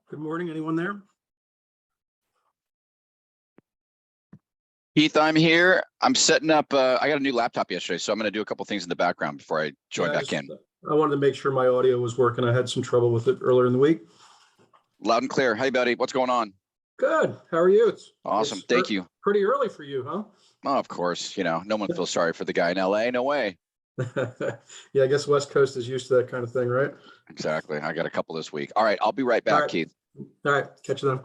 Good morning. Anyone there? Keith, I'm here. I'm setting up. I got a new laptop yesterday, so I'm going to do a couple things in the background before I join back in. I wanted to make sure my audio was working. I had some trouble with it earlier in the week. Loud and clear. Hey, buddy. What's going on? Good. How are you? Awesome. Thank you. Pretty early for you, huh? Oh, of course. You know, no one feels sorry for the guy in LA. No way. Yeah, I guess West Coast is used to that kind of thing, right? Exactly. I got a couple this week. All right. I'll be right back, All right. Keith. All right. Catch you then.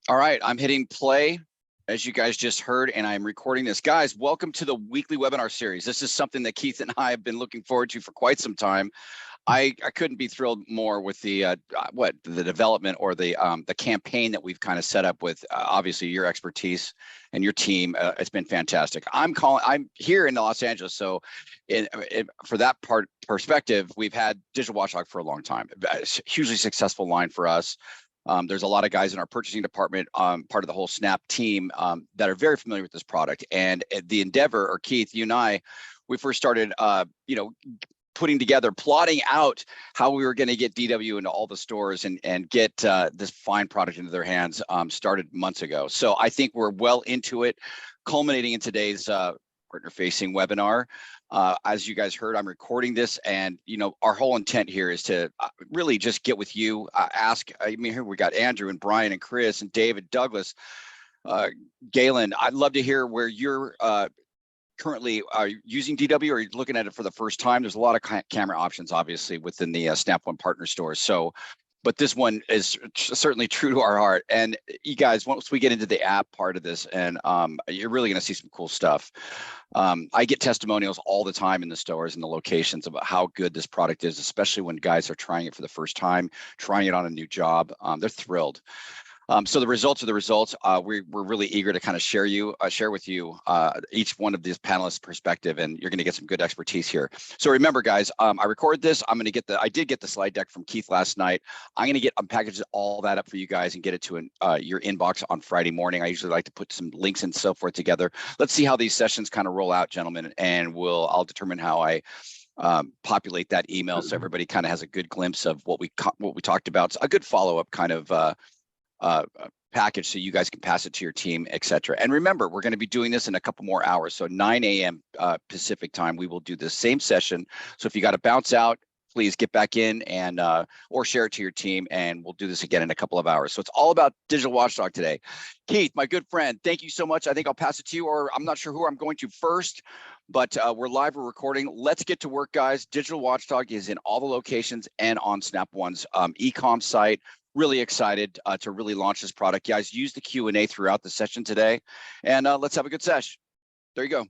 All right. I'm hitting play, as you guys just heard, and I'm recording this. Guys, welcome to the weekly webinar series. This is something that Keith and I have been looking forward to for quite some time. I couldn't be thrilled more with the the development or the campaign that we've kind of set up with obviously your expertise and your team. It's been fantastic. I'm here in Los Angeles, so for that perspective, we've had Digital Watchdog for a long time. It's a hugely successful line for us. There's a lot of guys in our purchasing department, part of the whole Snap team, that are very familiar with this product. And the endeavor, or Keith, you and I, we first started, putting together, plotting out how we were going to get DW into all the stores and get this fine product into their hands, started months ago. So I think we're well into it, culminating in today's partner-facing webinar. As you guys heard, I'm recording this, and our whole intent here is to really just get with you, ask. I mean, here we got Andrew and Brian and Chris and David, Douglas, Galen. I'd love to hear where you're currently using DW, or are you looking at it for the first time? There's a lot of camera options, obviously, within the Snap One partner stores. So, but this one is certainly true to our heart. And you guys, once we get into the app part of this, and you're really going to see some cool stuff. I get testimonials all the time in the stores and the locations about how good this product is, especially when guys are trying it for the first time, trying it on a new job. They're thrilled. So the results are the results. We're really eager to kind of share with you each one of these panelists' perspective, and you're going to get some good expertise here. So remember, guys, I recorded this. I did get the slide deck from Keith last night. I'm going to unpackage all that up for you guys and get it to your inbox on Friday morning. I usually like to put some links and so forth together. Let's see how these sessions kind of roll out, gentlemen, and I'll determine how I populate that email so everybody kind of has a good glimpse of what we talked about. It's a good follow-up kind of package so you guys can pass it to your team, etc. And remember, we're going to be doing this in a couple more hours. So 9 a.m. Pacific time, we will do the same session. So if you got to bounce out, please get back in and or share it to your team, and we'll do this again in a couple of hours. So it's all about Digital Watchdog today. Keith, my good friend, thank you so much. I think I'll pass it to you, or I'm not sure who I'm going to first, but we're live, we're recording. Let's get to work, guys. Digital Watchdog is in all the locations and on Snap One's e-com site. Really excited to really launch this product. Guys, use the Q&A throughout the session today, and let's have a good sesh. There you go.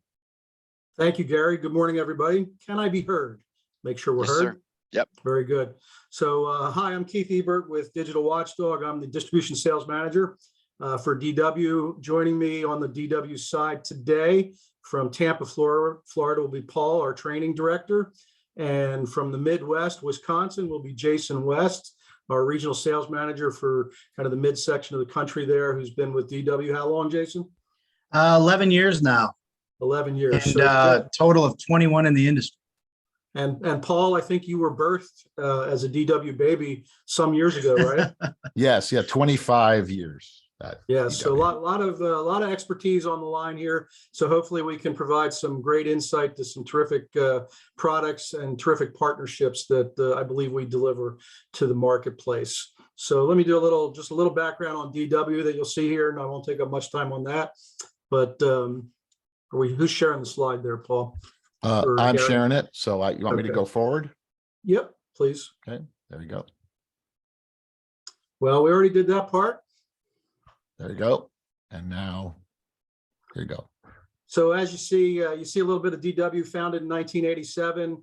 Thank you, Gary. Good morning, everybody. Can I be heard? Make sure we're Yes, heard. sir. Yep. Very good. So hi, I'm Keith Ebert with Digital Watchdog. I'm the distribution sales manager for DW. Joining me on the DW side today from Tampa, Florida will be Paul, our training director. And from the Midwest, Wisconsin, will be Jason West, our regional sales manager for kind of the midsection of the country there, who's been with DW. How long, Jason? 11 years now. 11 years. And So, total of 21 in the industry. and Paul, I think you were birthed as a DW baby some years ago, right? Yes, yeah, 25 years. Yeah, so a lot of expertise on the line here. So hopefully we can provide some great insight to some terrific products and terrific partnerships that I believe we deliver to the marketplace. So let me do just a little background on DW that you'll see here, and I won't take up much time on that. But who's sharing the slide there, Paul? I'm Gary? sharing it. So you want me to Okay. go forward? Yep, please. Okay, there you go. Well, we already did that part. There you go. And now, here you go. So as you see a little bit of DW, founded in 1987.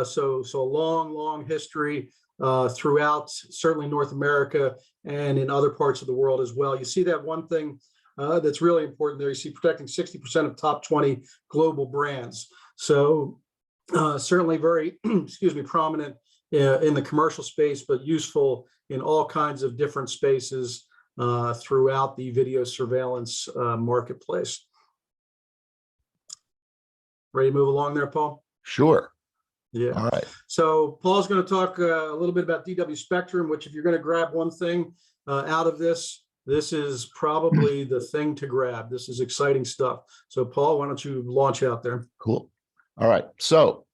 So a long history throughout certainly North America and in other parts of the world as well. You see that one thing that's really important there. You see protecting 60% of top 20 global brands. So certainly very, prominent in the commercial space, but useful in all kinds of different spaces throughout the video surveillance marketplace. Ready to move along there, Paul? Sure. Yeah. All right. So Paul's going to talk a little bit about DW Spectrum, which if you're going to grab one thing out of this is probably the thing to grab. This is exciting stuff. So Paul, why don't you launch out there? Cool. All right. So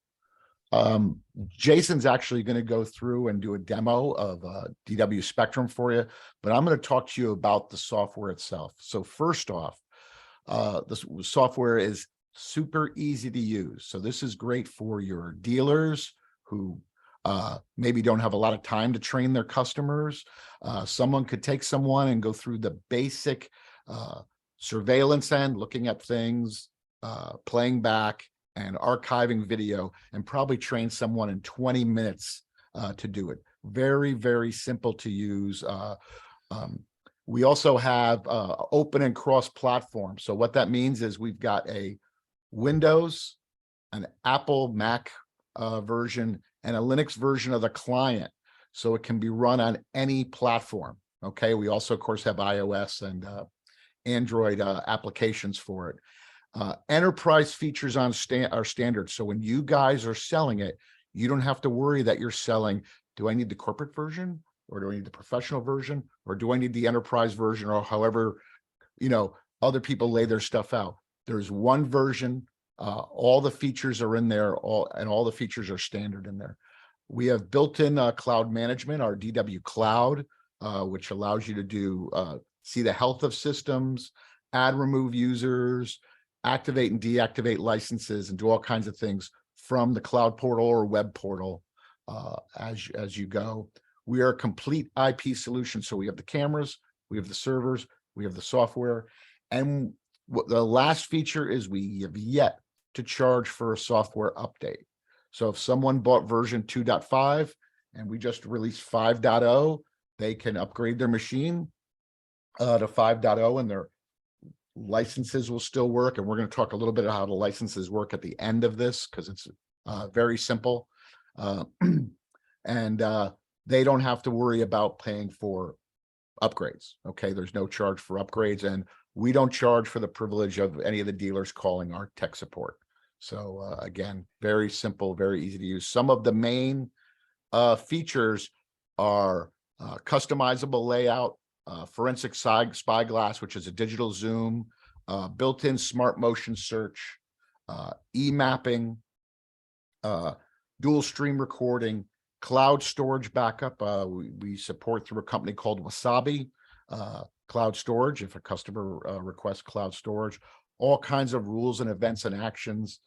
Jason's actually going to go through and do a demo of DW Spectrum for you, but I'm going to talk to you about the software itself. So first off, this software is super easy to use. So this is great for your dealers who maybe don't have a lot of time to train their customers. Someone could take someone and go through the basic surveillance end, looking at things, playing back, and archiving video, and probably train someone in 20 minutes to do it. Very, very simple to use. We also have open and cross-platform. So what that means is we've got a Windows, an Apple Mac version, and a Linux version of the client. So it can be run on any platform. Okay. We also, of course, have iOS and Android applications for it. Enterprise features are standard. So when you guys are selling it, you don't have to worry that you're selling, do I need the corporate version, or do I need the professional version, or do I need the enterprise version, or however, other people lay their stuff out. There's one version, all the features are in there, all the features are standard in there. We have built-in cloud management, our DW Cloud, which allows you to do see the health of systems, add, remove users, activate and deactivate licenses, and do all kinds of things from the cloud portal or web portal as you go. We are a complete IP solution. So we have the cameras, we have the servers, we have the software. And the last feature is we have yet to charge for a software update. So if someone bought version 2.5 and we just released 5.0, they can upgrade their machine to 5.0, and their licenses will still work. And we're going to talk a little bit about how the licenses work at the end of this, because it's very simple. And they don't have to worry about paying for upgrades. Okay, there's no charge for upgrades, and we don't charge for the privilege of any of the dealers calling our tech support. So again, very simple, very easy to use. Some of the main features are customizable layout, forensic spyglass, which is a digital zoom, built-in smart motion search, e-mapping, dual stream recording, cloud storage backup. We support through a company called Wasabi cloud storage if a customer requests cloud storage. All kinds of rules and events and actions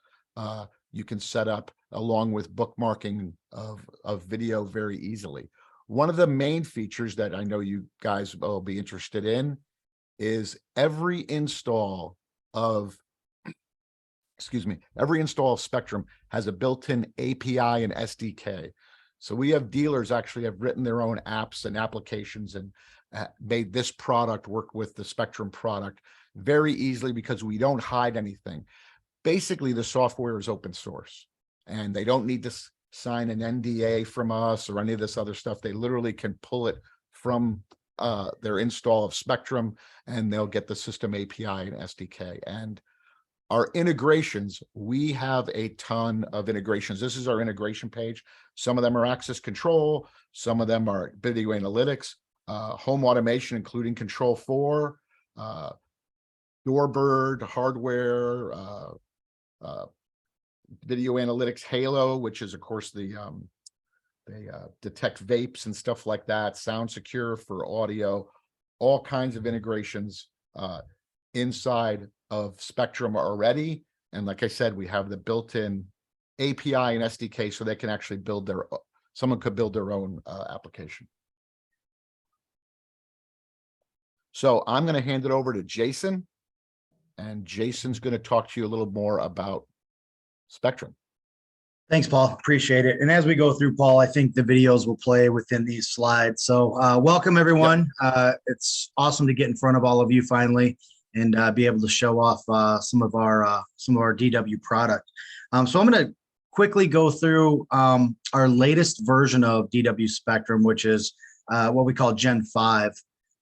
you can set up, along with bookmarking of video very easily. One of the main features that I know you guys will be interested in is every install of Spectrum has a built-in API and SDK. So we have dealers actually have written their own apps and applications and made this product work with the Spectrum product very easily, because we don't hide anything. Basically, the software is open source, and they don't need to sign an NDA from us or any of this other stuff. They literally can pull it from their install of Spectrum, and they'll get the system API and SDK. And our integrations, we have a ton of integrations. This is our integration page. Some of them are access control, some of them are video analytics, home automation, including Control 4, Doorbird, hardware, video analytics, Halo, which is of course they detect vapes and stuff like that, Sound Secure for audio, all kinds of integrations inside of Spectrum already. And like I said, we have the built-in API and SDK, so they can actually build someone could build their own application. So I'm going to hand it over to Jason, and Jason's going to talk to you a little more about Spectrum. Thanks, Paul. Appreciate it. And as we go through, Paul, I think the videos will play within these slides. So welcome, everyone. Yep. It's awesome to get in front of all of you finally and be able to show off some of our DW product. So I'm going to quickly go through our latest version of DW Spectrum, which is what we call Gen 5.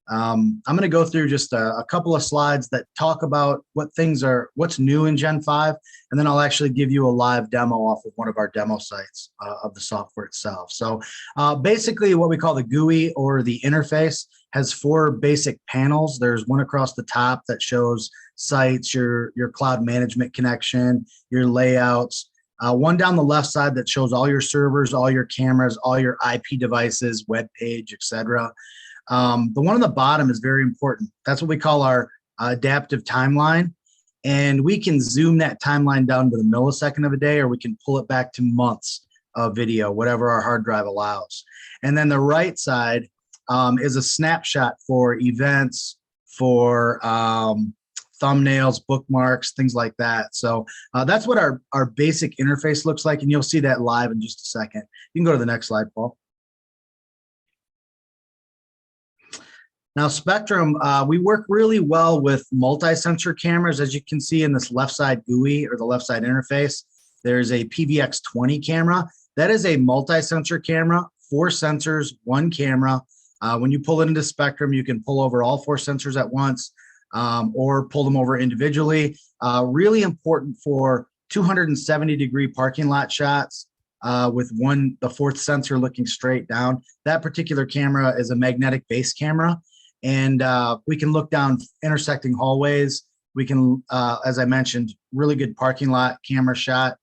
I'm going to go through just a couple of slides that talk about what's new in Gen 5, and then I'll actually give you a live demo off of one of our demo sites of the software itself. So basically what we call the GUI, or the interface, has 4 basic panels. There's one across the top that shows sites, your cloud management connection, your layouts. One down the left side that shows all your servers, all your cameras, all your IP devices, web page, etc. The one on the bottom is very important. That's what we call our adaptive timeline. And we can zoom that timeline down to the millisecond of a day, or we can pull it back to months of video, whatever our hard drive allows. And then the right side is a snapshot for events, for thumbnails, bookmarks, things like that. So that's what our basic interface looks like. And you'll see that live in just a second. You can go to the next slide, Paul. Now, Spectrum, we work really well with multi-sensor cameras. As you can see in this left side GUI, or the left side interface, there's a PVX20 camera. That is a multi-sensor camera, 4 sensors, 1 camera. When you pull it into Spectrum, you can pull over all 4 sensors at once, or pull them over individually. Really important for 270-degree parking lot shots, with the 4th sensor looking straight down. That particular camera is a magnetic base camera. And we can look down intersecting hallways. We can, as I mentioned, really good parking lot camera shot,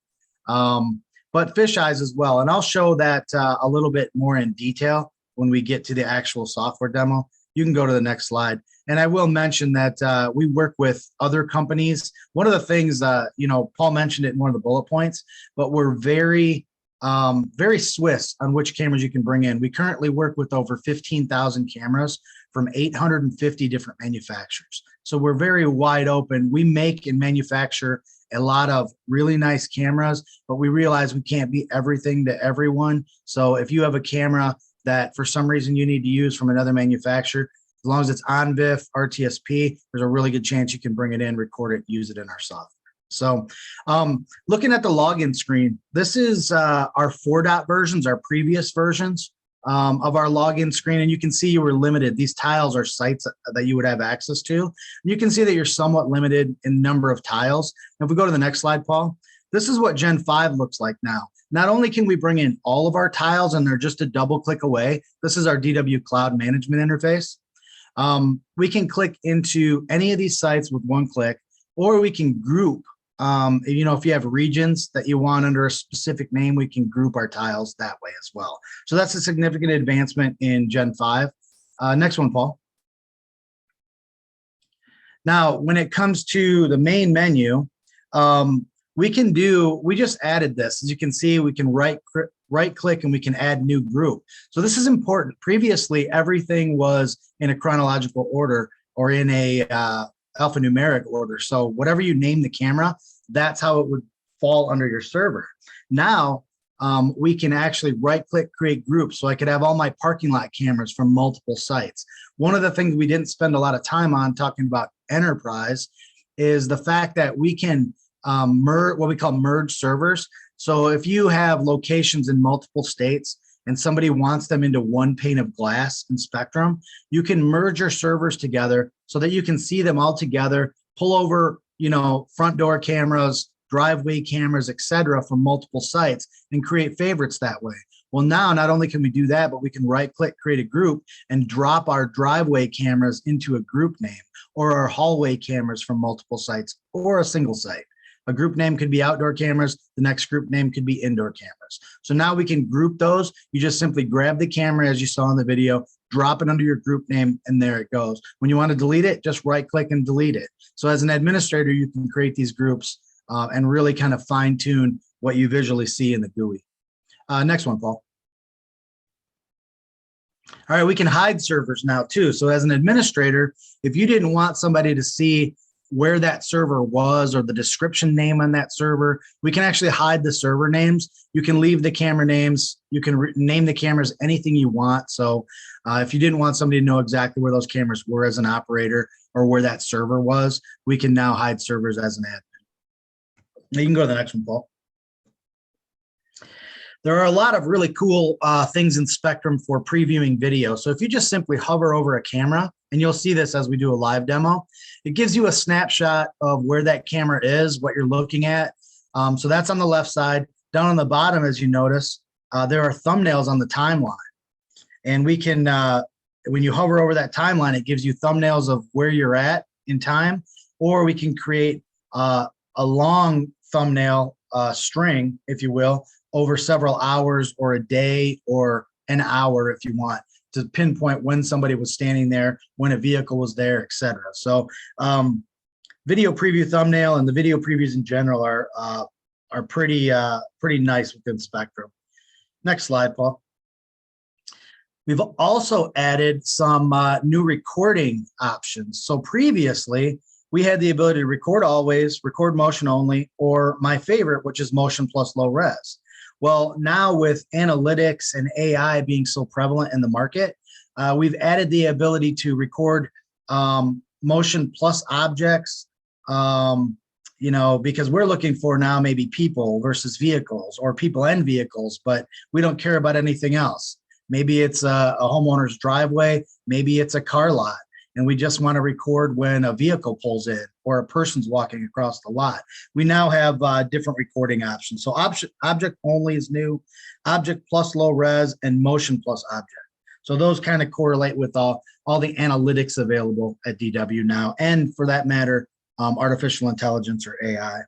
but fisheyes as well. And I'll show that a little bit more in detail when we get to the actual software demo. You can go to the next slide. And I will mention that we work with other companies. One of the things, Paul mentioned it in one of the bullet points, but we're very Swiss on which cameras you can bring in. We currently work with over 15,000 cameras from 850 different manufacturers. So we're very wide open. We make and manufacture a lot of really nice cameras, but we realize we can't be everything to everyone. So if you have a camera that for some reason you need to use from another manufacturer, As long as it's on VIF, RTSP, there's a really good chance you can bring it in, record it, use it in our software. So looking at the login screen, this is our 4 versions, our previous versions of our login screen. And you can see you were limited. These tiles are sites that you would have access to. You can see that you're somewhat limited in number of tiles. And if we go to the next slide, Paul, this is what Gen 5 looks like now. Not only can we bring in all of our tiles and they're just a double click away, this is our DW Cloud Management Interface. We can click into any of these sites with 1 click, or we can group. You know, if you have regions that you want under a specific name, we can group our tiles that way as well. So that's a significant advancement in Gen 5. Next one, Paul. Now, when it comes to the main menu, we just added this. As you can see, we can right click and we can add new group. So this is important. Previously, everything was in a chronological order or in a alphanumeric order. So whatever you name the camera, that's how it would fall under your server. Now, we can actually right click, create groups. So I could have all my parking lot cameras from multiple sites. One of the things we didn't spend a lot of time on talking about enterprise is the fact that we can what we call merge servers. So if you have locations in multiple states and somebody wants them into one pane of glass in Spectrum, you can merge your servers together so that you can see them all together, pull over, you know, front door cameras, driveway cameras, etc., from multiple sites and create favorites that way. Well, now not only can we do that, but we can right click, create a group and drop our driveway cameras into a group name, or our hallway cameras from multiple sites, or a single site. A group name could be outdoor cameras. The next group name could be indoor cameras. So now we can group those. You just simply grab the camera as you saw in the video, drop it under your group name, and there it goes. When you want to delete it, just right click and delete it. So as an administrator, you can create these groups and really kind of fine tune what you visually see in the GUI. Next one, Paul. All right, we can hide servers now too. So as an administrator, if you didn't want somebody to see where that server was or the description name on that server, we can actually hide the server names. You can leave the camera names. You can name the cameras anything you want. So if you didn't want somebody to know exactly where those cameras were as an operator or where that server was, we can now hide servers as an admin. You can go to the next one, Paul. There are a lot of really cool things in Spectrum for previewing video. So if you just simply hover over a camera, and you'll see this as we do a live demo, it gives you a snapshot of where that camera is, what you're looking at. So that's on the left side. Down on the bottom, as you notice, there are thumbnails on the timeline. And we can, when you hover over that timeline, it gives you thumbnails of where you're at in time, or we can create a long thumbnail string, if you will, over several hours or a day or an hour if you want, to pinpoint when somebody was standing there, when a vehicle was there, etc. So video preview thumbnail and the video previews in general are pretty nice within Spectrum. Next slide, Paul. We've also added some new recording options. So previously, we had the ability to record always, record motion only, or my favorite, which is motion plus low res. Well, now with analytics and AI being so prevalent in the market, we've added the ability to record motion plus objects, you know, because we're looking for now maybe people versus vehicles or people and vehicles, but we don't care about anything else. Maybe it's a homeowner's driveway, maybe it's a car lot, and we just want to record when a vehicle pulls in or a person's walking across the lot. We now have different recording options. So object only is new, object plus low res, and motion plus object. So those kind of correlate with all the analytics available at DW now, and for that matter, artificial intelligence or AI.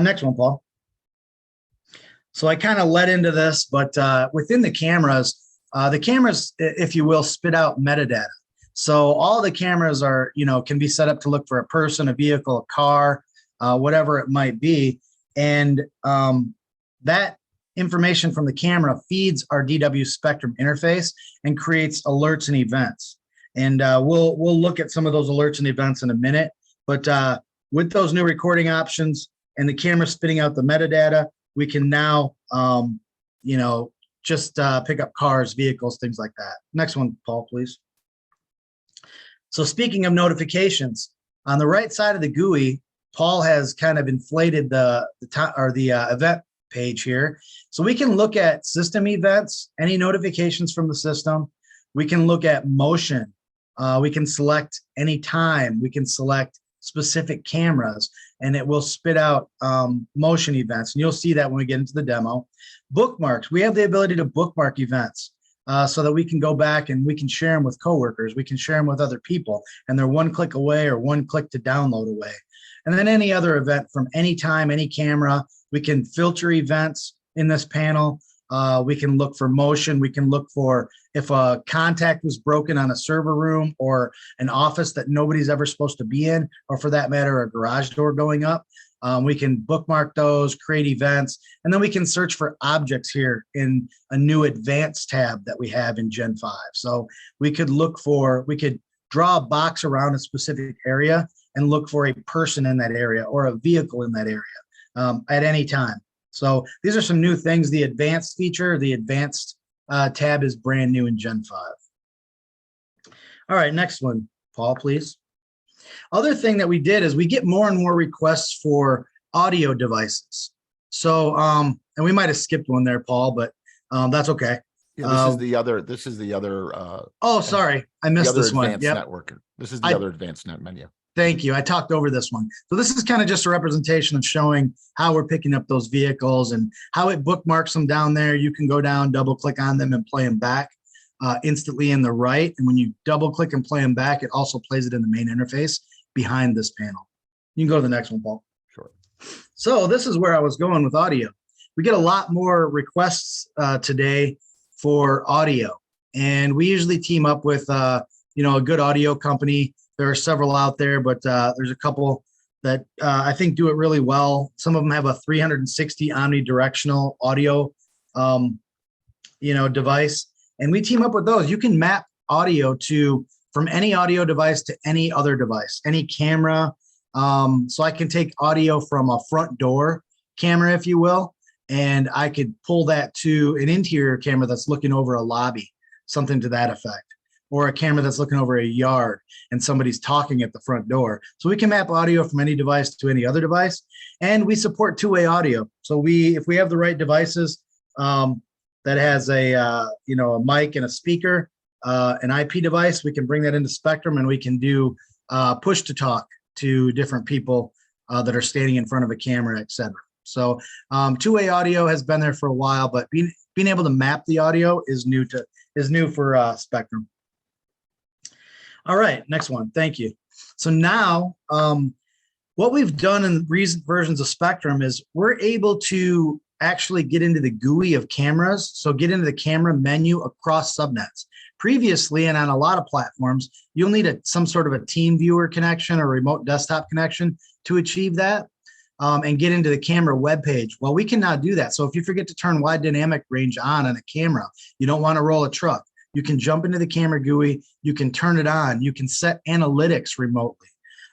Next one, Paul. So I kind of led into this, but within the cameras, if you will, spit out metadata. So all the cameras are, you know, can be set up to look for a person, a vehicle, a car, whatever it might be. And that information from the camera feeds our DW Spectrum interface and creates alerts and events. And we'll look at some of those alerts and events in a minute. But with those new recording options and the camera spitting out the metadata, we can now, you know, just pick up cars, vehicles, things like that. Next one, Paul, please. So speaking of notifications, on the right side of the GUI, Paul has kind of inflated the event page here. So we can look at system events, any notifications from the system. We can look at motion. We can select any time. We can select specific cameras, and it will spit out motion events. And you'll see that when we get into the demo. Bookmarks. We have the ability to bookmark events so that we can go back and we can share them with coworkers. We can share them with other people, and they're one click away or one click to download away. And then any other event from any time, any camera. We can filter events in this panel. We can look for motion. We can look for if a contact was broken on a server room or an office that nobody's ever supposed to be in, or for that matter, a garage door going up. We can bookmark those, create events, and then we can search for objects here in a new advanced tab that we have in Gen 5. So we could draw a box around a specific area and look for a person in that area or a vehicle in that area at any time. So these are some new things. The advanced feature, the advanced tab is brand new in Gen 5. All right, next one, Paul, please. Other thing that we did is we get more and more requests for audio devices. So, and we might have skipped one there, Paul, but that's okay. Yeah, this is the other. Oh, sorry, I missed this one. Advanced network. This is the other advanced net menu. Thank you. I talked over this one. So this is kind of just a representation of showing how we're picking up those vehicles and how it bookmarks them down there. You can go down, double click on them and play them back instantly in the right. And when you double click and play them back, it also plays it in the main interface behind this panel. You can go to the next one, Paul. Sure. So this is where I was going with audio. We get a lot more requests today for audio, and we usually team up with a good audio company. There are several out there, but there's a couple that I think do it really well. Some of them have a 360 omnidirectional audio, device, and we team up with those. You can map audio from any audio device to any other device, any camera. So I can take audio from a front door camera, if you will, and I could pull that to an interior camera that's looking over a lobby, something to that effect, or a camera that's looking over a yard and somebody's talking at the front door. So we can map audio from any device to any other device, and we support two-way audio. So if we have the right devices that has a mic and a speaker, an IP device, we can bring that into Spectrum, and we can do push to talk to different people that are standing in front of a camera, et cetera. So two-way audio has been there for a while, but being able to map the audio is new for Spectrum. All right, next one. Thank you. So now what we've done in recent versions of Spectrum is we're able to actually get into the GUI of cameras. So get into the camera menu across subnets. Previously, and on a lot of platforms, you'll need some sort of a team viewer connection or remote desktop connection to achieve that and get into the camera web page. Well, we can now do that. So if you forget to turn wide dynamic range on a camera, you don't want to roll a truck, you can jump into the camera GUI, you can turn it on, you can set analytics remotely.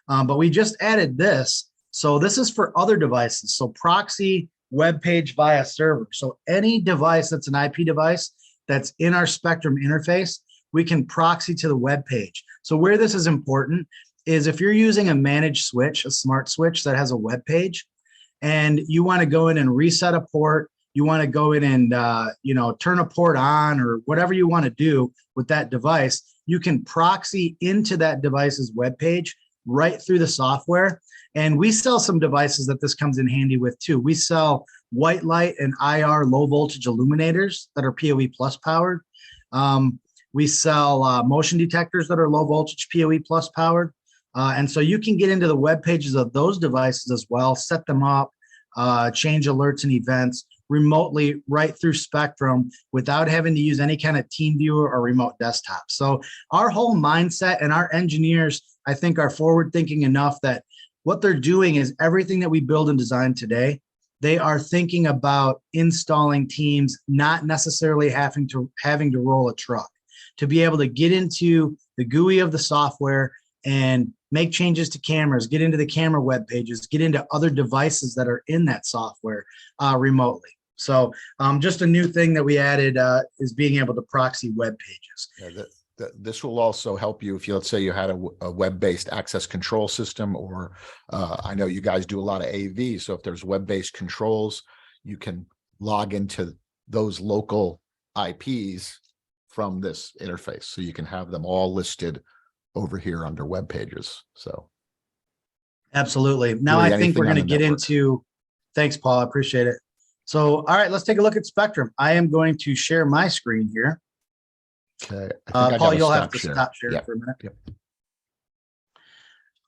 But we just added this. So this is for other devices. So proxy web page via server. So any device that's an IP device that's in our Spectrum interface, we can proxy to the web page. So where this is important is if you're using a managed switch, a smart switch that has a web page, and you want to go in and reset a port, you want to go in and turn a port on or whatever you want to do with that device, you can proxy into that device's web page right through the software. And we sell some devices that this comes in handy with too. We sell white light and IR low voltage illuminators that are PoE plus powered. We sell motion detectors that are low voltage PoE plus powered. And so you can get into the web pages of those devices as well, set them up, change alerts and events remotely right through Spectrum without having to use any kind of team viewer or remote desktop. So our whole mindset, and our engineers, I think, are forward thinking enough that what they're doing is everything that we build and design today, they are thinking about installing teams, not necessarily having to roll a truck, to be able to get into the GUI of the software and make changes to cameras, get into the camera web pages, get into other devices that are in that software remotely. So just a new thing that we added is being able to proxy web pages. Yeah, This will also help you if you, let's say you had a web-based access control system, or I know you guys do a lot of AV. So if there's web-based controls, you can log into those local IPs from this interface. So you can have them all listed over here under web pages. So. Absolutely. Now Really I think we're anything on going to the get network. into, thanks, Paul. I appreciate it. So, all right, let's take a look at Spectrum. I am going to share my screen here. Okay. I think I Paul, gotta you'll have to share. stop sharing Yep. for a minute. Yep.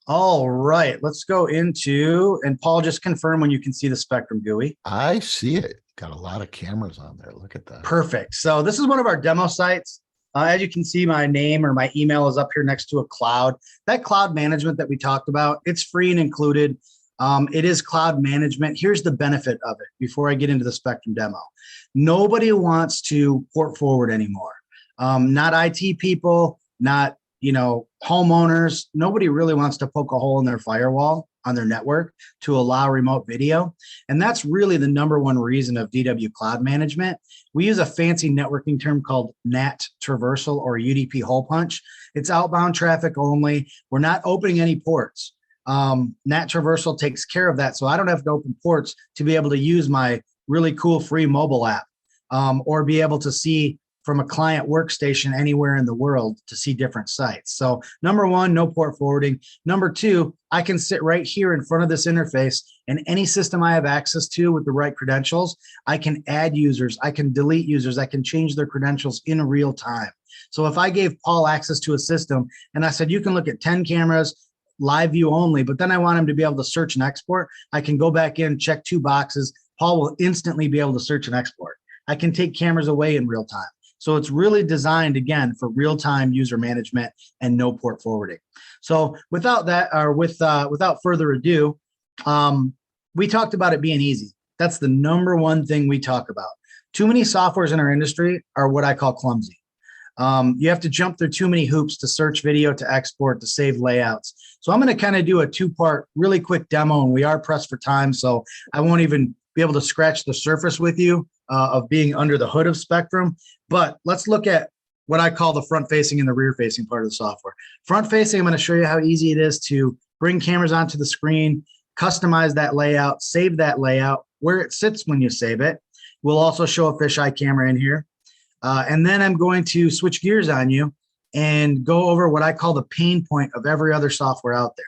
All right, let's go into, and Paul, just confirm when you can see the Spectrum GUI. I see it. Got a lot of cameras on there. Look at that. Perfect. So this is one of our demo sites. As you can see, my name or my email is up here next to a cloud. That cloud management that we talked about, it's free and included. It is cloud management. Here's the benefit of it before I get into the Spectrum demo. Nobody wants to port forward anymore. Not IT people, not homeowners. Nobody really wants to poke a hole in their firewall on their network to allow remote video. And that's really the number one reason of DW Cloud Management. We use a fancy networking term called NAT traversal or UDP hole punch. It's outbound traffic only. We're not opening any ports. NAT traversal takes care of that. So I don't have to open ports to be able to use my really cool free mobile app or be able to see from a client workstation anywhere in the world to see different sites. So number one, no port forwarding. Number two, I can sit right here in front of this interface, and any system I have access to with the right credentials, I can add users, I can delete users, I can change their credentials in real time. So if I gave Paul access to a system and I said, you can look at 10 cameras, live view only, but then I want him to be able to search and export, I can go back in, check 2 boxes. Paul will instantly be able to search and export. I can take cameras away in real time. So it's really designed, again, for real-time user management and no port forwarding. So without that, or without further ado, we talked about it being easy. That's the number one thing we talk about. Too many softwares in our industry are what I call clumsy. You have to jump through too many hoops to search video, to export, to save layouts. So I'm going to kind of do a 2-part, really quick demo, and we are pressed for time, so I won't even be able to scratch the surface with you of being under the hood of Spectrum. But let's look at what I call the front-facing and the rear-facing part of the software. Front-facing, I'm going to show you how easy it is to bring cameras onto the screen, customize that layout, save that layout, where it sits when you save it. We'll also show a fisheye camera in here. And then I'm going to switch gears on you and go over what I call the pain point of every other software out there.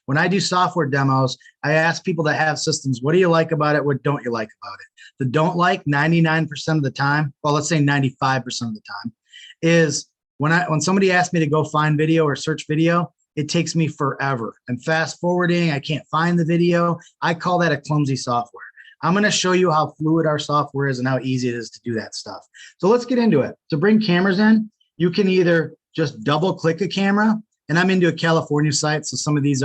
When I do software demos, I ask people that have systems, what do you like about it? What don't you like about it? The don't like 99% of the time, well, let's say 95% of the time, is when somebody asks me to go find video or search video, it takes me forever. I'm fast forwarding, I can't find the video. I call that a clumsy software. I'm going to show you how fluid our software is and how easy it is to do that stuff. So let's get into it. To bring cameras in, you can either just double click a camera, and I'm into a California site, so some of these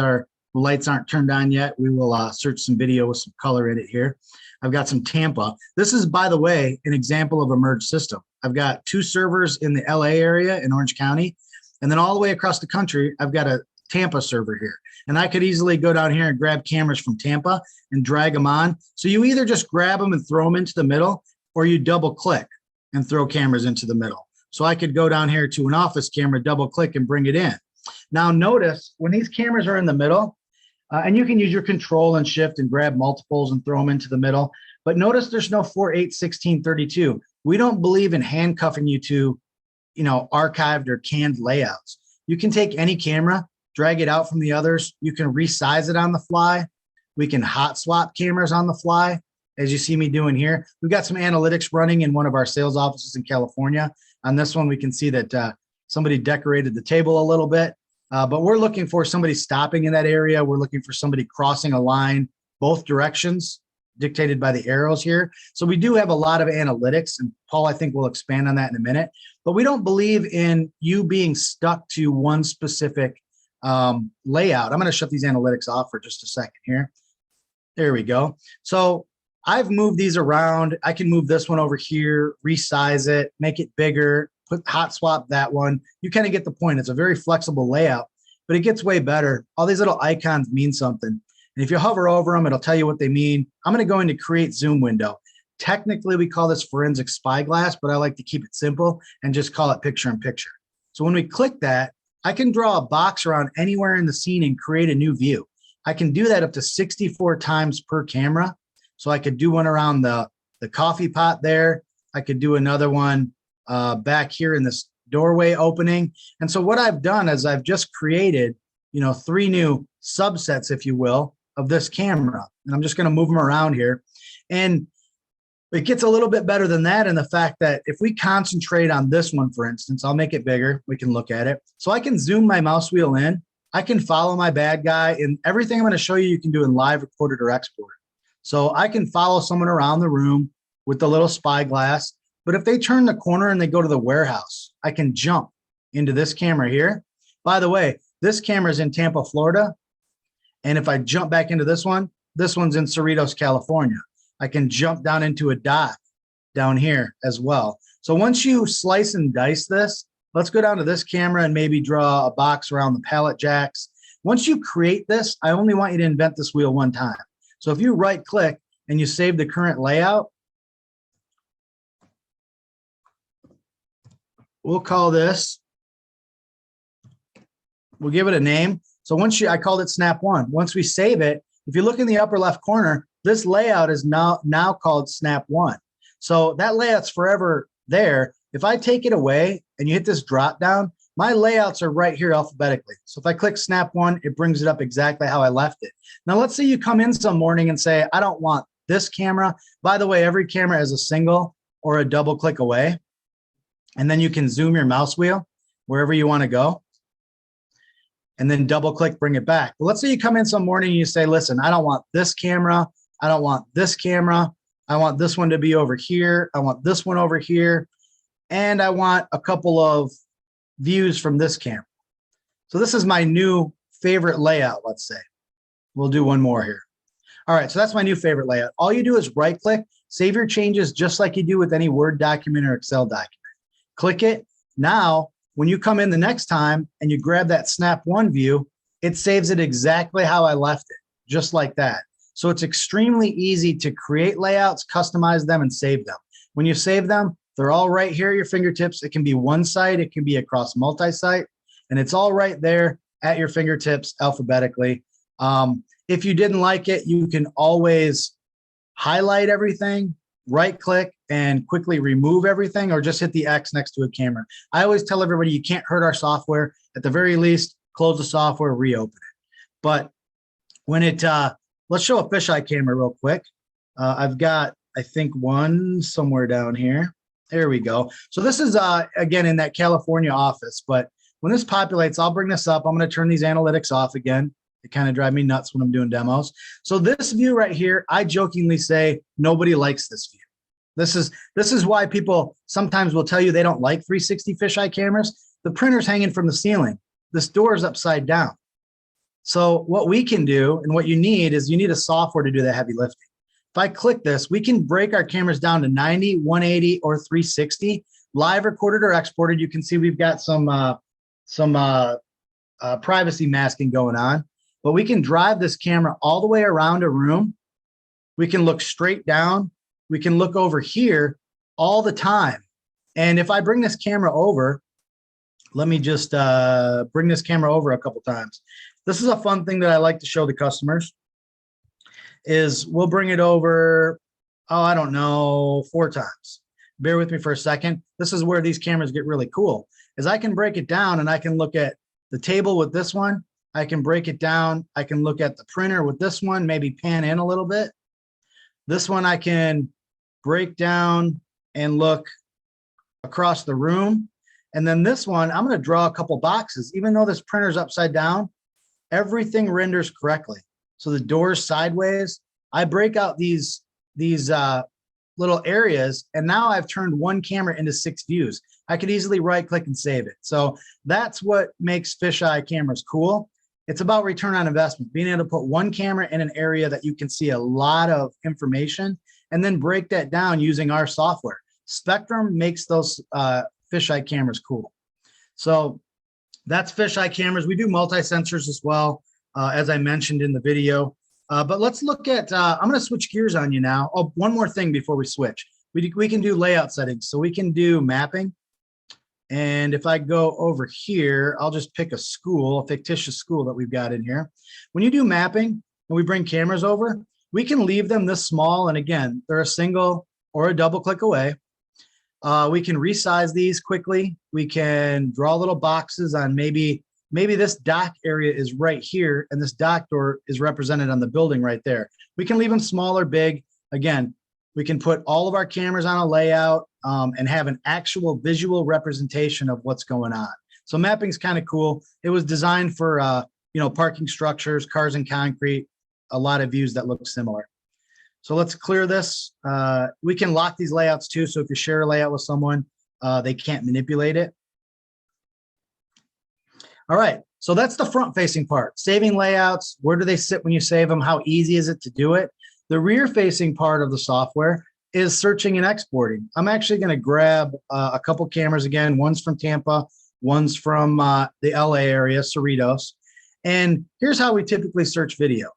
the lights aren't turned on yet. We will search some video with some color in it here. I've got some Tampa. This is, by the way, an example of a merged system. I've got 2 servers in the LA area in Orange County, and then all the way across the country, I've got a Tampa server here. And I could easily go down here and grab cameras from Tampa and drag them on. So you either just grab them and throw them into the middle, or you double click and throw cameras into the middle. So I could go down here to an office camera, double click and bring it in. Now notice when these cameras are in the middle, and you can use your control and shift and grab multiples and throw them into the middle. But notice there's no 4, 8, 16, 32. We don't believe in handcuffing you to, archived or canned layouts. You can take any camera, drag it out from the others. You can resize it on the fly. We can hot swap cameras on the fly, as you see me doing here. We've got some analytics running in one of our sales offices in California. On this one, we can see that somebody decorated the table a little bit. But we're looking for somebody stopping in that area. We're looking for somebody crossing a line both directions, dictated by the arrows here. So we do have a lot of analytics, and Paul, I think, will expand on that in a minute. But we don't believe in you being stuck to one specific layout. I'm going to shut these analytics off for just a second here. There we go. So I've moved these around. I can move this one over here, resize it, make it bigger, hot swap that one. You kind of get the point. It's a very flexible layout, but it gets way better. All these little icons mean something. And if you hover over them, it'll tell you what they mean. I'm going to go into create zoom window. Technically, we call this forensic spyglass, but I like to keep it simple and just call it picture in picture. So when we click that, I can draw a box around anywhere in the scene and create a new view. I can do that up to 64 times per camera. So I could do one around the coffee pot there. I could do another one back here in this doorway opening. And so what I've done is I've just created, 3 new subsets, if you will, of this camera. And I'm just going to move them around here. And it gets a little bit better than that in the fact that if we concentrate on this one, for instance, I'll make it bigger. We can look at it. So I can zoom my mouse wheel in. I can follow my bad guy, and everything I'm going to show you, you can do in live, recorded, or exported. So I can follow someone around the room with the little spyglass. But if they turn the corner and they go to the warehouse, I can jump into this camera here. By the way, this camera is in Tampa, Florida. And if I jump back into this one's in Cerritos, California. I can jump down into a dock down here as well. So once you slice and dice this, let's go down to this camera and maybe draw a box around the pallet jacks. Once you create this, I only want you to invent this wheel one time. So if you right click and you save the current layout, we'll call this, we'll give it a name. So I called it Snap One. Once we save it, if you look in the upper left corner, this layout is now called Snap One. So that layout's forever there. If I take it away and you hit this drop down, my layouts are right here alphabetically. So if I click Snap One, it brings it up exactly how I left it. Now let's say you come in some morning and say, I don't want this camera. By the way, every camera is a single or a double click away. And then you can zoom your mouse wheel wherever you want to go. And then double click, bring it back. But let's say you come in some morning and you say, listen, I don't want this camera. I don't want this camera. I want this one to be over here. I want this one over here. And I want a couple of views from this camera. So this is my new favorite layout, let's say. We'll do one more here. All right, so that's my new favorite layout. All you do is right click, save your changes just like you do with any Word document or Excel document. Click it. Now, when you come in the next time and you grab that Snap One view, it saves it exactly how I left it, just like that. So it's extremely easy to create layouts, customize them, and save them. When you save them, they're all right here at your fingertips. It can be one site, it can be across multi-site, and it's all right there at your fingertips alphabetically. If you didn't like it, you can always highlight everything, right click, and quickly remove everything, or just hit the X next to a camera. I always tell everybody you can't hurt our software. At the very least, close the software, reopen it. But when let's show a fisheye camera real quick. I've got, I think, one somewhere down here. There we go. So this is, again, in that California office. But when this populates, I'll bring this up. I'm going to turn these analytics off again. They kind of drive me nuts when I'm doing demos. So this view right here, I jokingly say nobody likes this view. This is why people sometimes will tell you they don't like 360 fisheye cameras. The printer's hanging from the ceiling. This door is upside down. So what we can do, and what you need a software to do the heavy lifting. If I click this, we can break our cameras down to 90, 180, or 360. Live, recorded, or exported. You can see we've got some privacy masking going on. But we can drive this camera all the way around a room. We can look straight down. We can look over here all the time. And if I bring this camera over, let me just bring this camera over a couple times. This is a fun thing that I like to show the customers is we'll bring it over, I don't know, 4 times. Bear with me for a second. This is where these cameras get really cool, is I can break it down and I can look at the table with this one. I can break it down. I can look at the printer with this one, maybe pan in a little bit. This one I can break down and look across the room. And then this one, I'm going to draw a couple boxes. Even though this printer's upside down, everything renders correctly. So the door's sideways. I break out these little areas, and now I've turned one camera into 6 views. I could easily right click and save it. So that's what makes fisheye cameras cool. It's about return on investment, being able to put one camera in an area that you can see a lot of information and then break that down using our software. Spectrum makes those fisheye cameras cool. So that's fisheye cameras. We do multi-sensors as well, as I mentioned in the video. But let's look at, I'm going to switch gears on you now. Oh, one more thing before we switch. We can do layout settings. So we can do mapping. And if I go over here, I'll just pick a school, a fictitious school that we've got in here. When you do mapping and we bring cameras over, we can leave them this small. And again, they're a single or a double click away. We can resize these quickly. We can draw little boxes on maybe this dock area is right here and this dock door is represented on the building right there. We can leave them small or big. Again, we can put all of our cameras on a layout and have an actual visual representation of what's going on. So mapping is kind of cool. It was designed for, parking structures, cars and concrete, a lot of views that look similar. So let's clear this. We can lock these layouts too. So if you share a layout with someone, they can't manipulate it. All right, so that's the front facing part. Saving layouts, where do they sit when you save them? How easy is it to do it? The rear facing part of the software is searching and exporting. I'm actually gonna grab a couple cameras again. One's from Tampa, one's from the LA area, Cerritos. And here's how we typically search video.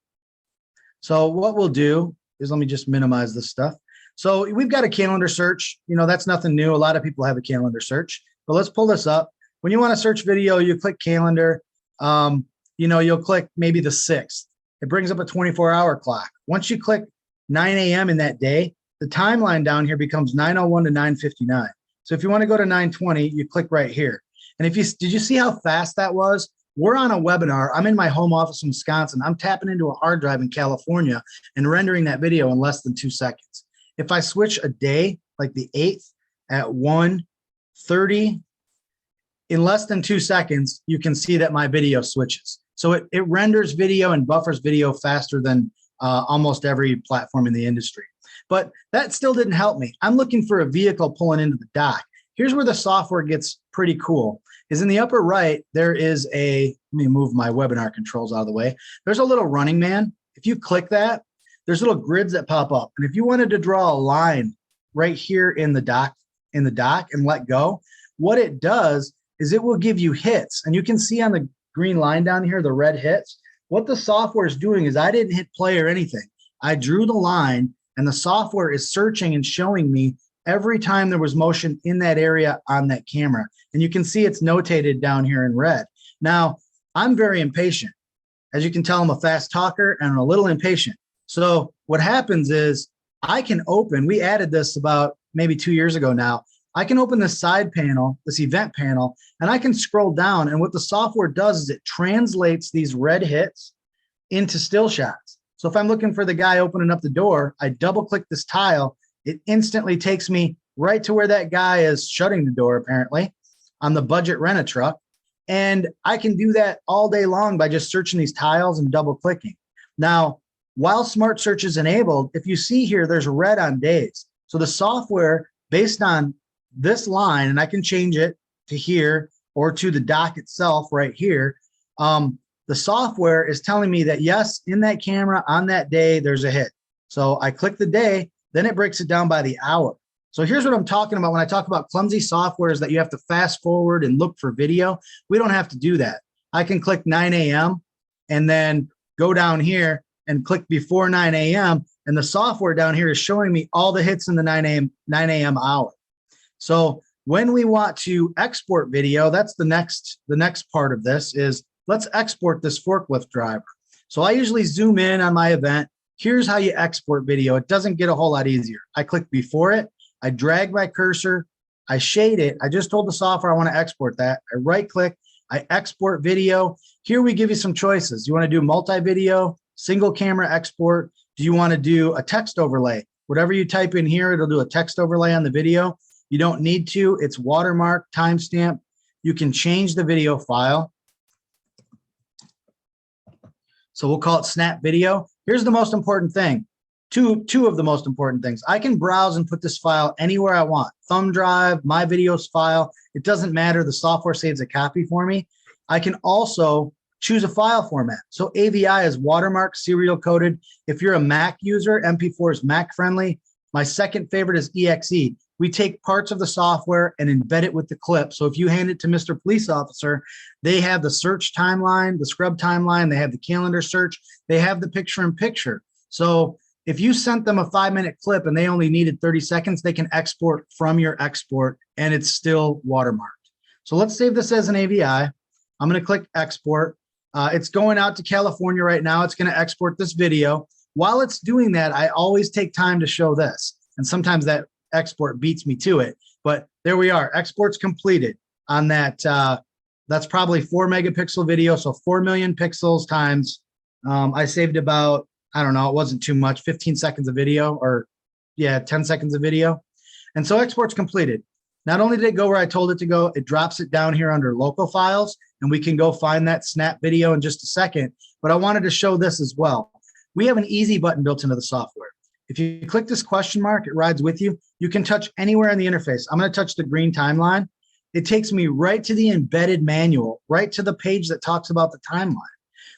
So what we'll do is, let me just minimize this stuff. So we've got a calendar search. That's nothing new. A lot of people have a calendar search, but let's pull this up. When you want to search video, you click calendar. You'll click maybe the 6th. It brings up a 24-hour clock. Once you click 9 a.m. in that day, the timeline down here becomes 9:01 to 9:59. So if you want to go to 9:20, you click right here. And did you see how fast that was? We're on a webinar. I'm in my home office in Wisconsin. I'm tapping into a hard drive in California and rendering that video in less than 2 seconds. If I switch a day, like the 8th at 1:30, in less than 2 seconds, you can see that my video switches. So it renders video and buffers video faster than almost every platform in the industry. But that still didn't help me. I'm looking for a vehicle pulling into the dock. Here's where the software gets pretty cool. Is in the upper right, there is let me move my webinar controls out of the way. There's a little running man. If you click that, there's little grids that pop up. And if you wanted to draw a line right here in the dock and let go, what it does is it will give you hits. And you can see on the green line down here, the red hits. What the software is doing is I didn't hit play or anything. I drew the line and the software is searching and showing me every time there was motion in that area on that camera. And you can see it's notated down here in red. Now, I'm very impatient. As you can tell, I'm a fast talker and I'm a little impatient. So what happens is I can open, we added this about maybe 2 years ago now. I can open this side panel, this event panel, and I can scroll down. And what the software does is it translates these red hits into still shots. So if I'm looking for the guy opening up the door, I double click this tile. It instantly takes me right to where that guy is shutting the door, apparently, on the budget rent-a-truck. And I can do that all day long by just searching these tiles and double clicking. Now, while Smart Search is enabled, if you see here, there's red on days. So the software, based on this line, and I can change it to here or to the dock itself right here, the software is telling me that, yes, in that camera on that day, there's a hit. So I click the day, then it breaks it down by the hour. So here's what I'm talking about when I talk about clumsy softwares that you have to fast forward and look for video. We don't have to do that. I can click 9 a.m. and then go down here and click before 9 a.m. and the software down here is showing me all the hits in the 9 a.m. hour. So when we want to export video, that's the next part of this is let's export this forklift driver. So I usually zoom in on my event. Here's how you export video. It doesn't get a whole lot easier. I click before it. I drag my cursor. I shade it. I just told the software I want to export that. I right click. I export video. Here we give you some choices. You want to do multi-video, single camera export? Do you want to do a text overlay? Whatever you type in here, it'll do a text overlay on the video. You don't need to. It's watermark, timestamp. You can change the video file. So we'll call it snap video. Here's the most important thing. Two of the most important things. I can browse and put this file anywhere I want. Thumb drive, my videos file. It doesn't matter. The software saves a copy for me. I can also choose a file format. So AVI is watermark, serial coded. If you're a Mac user, MP4 is Mac friendly. My second favorite is EXE. We take parts of the software and embed it with the clip. So if you hand it to Mr. Police Officer, they have the search timeline, the scrub timeline, they have the calendar search, they have the picture in picture. So if you sent them a 5-minute clip and they only needed 30 seconds, they can export from your export and it's still watermarked. So let's save this as an AVI. I'm going to click export. It's going out to California right now. It's going to export this video. While it's doing that, I always take time to show this. And sometimes that export beats me to it. But there we are. Export's completed on that. That's probably 4 megapixel video. So 4 million pixels times. I saved about, I don't know, it wasn't too much, 15 seconds of video, or yeah, 10 seconds of video. And so export's completed. Not only did it go where I told it to go, it drops it down here under local files, and we can go find that snap video in just a second. But I wanted to show this as well. We have an easy button built into the software. If you click this question mark, it rides with you. You can touch anywhere in the interface. I'm going to touch the green timeline. It takes me right to the embedded manual, right to the page that talks about the timeline.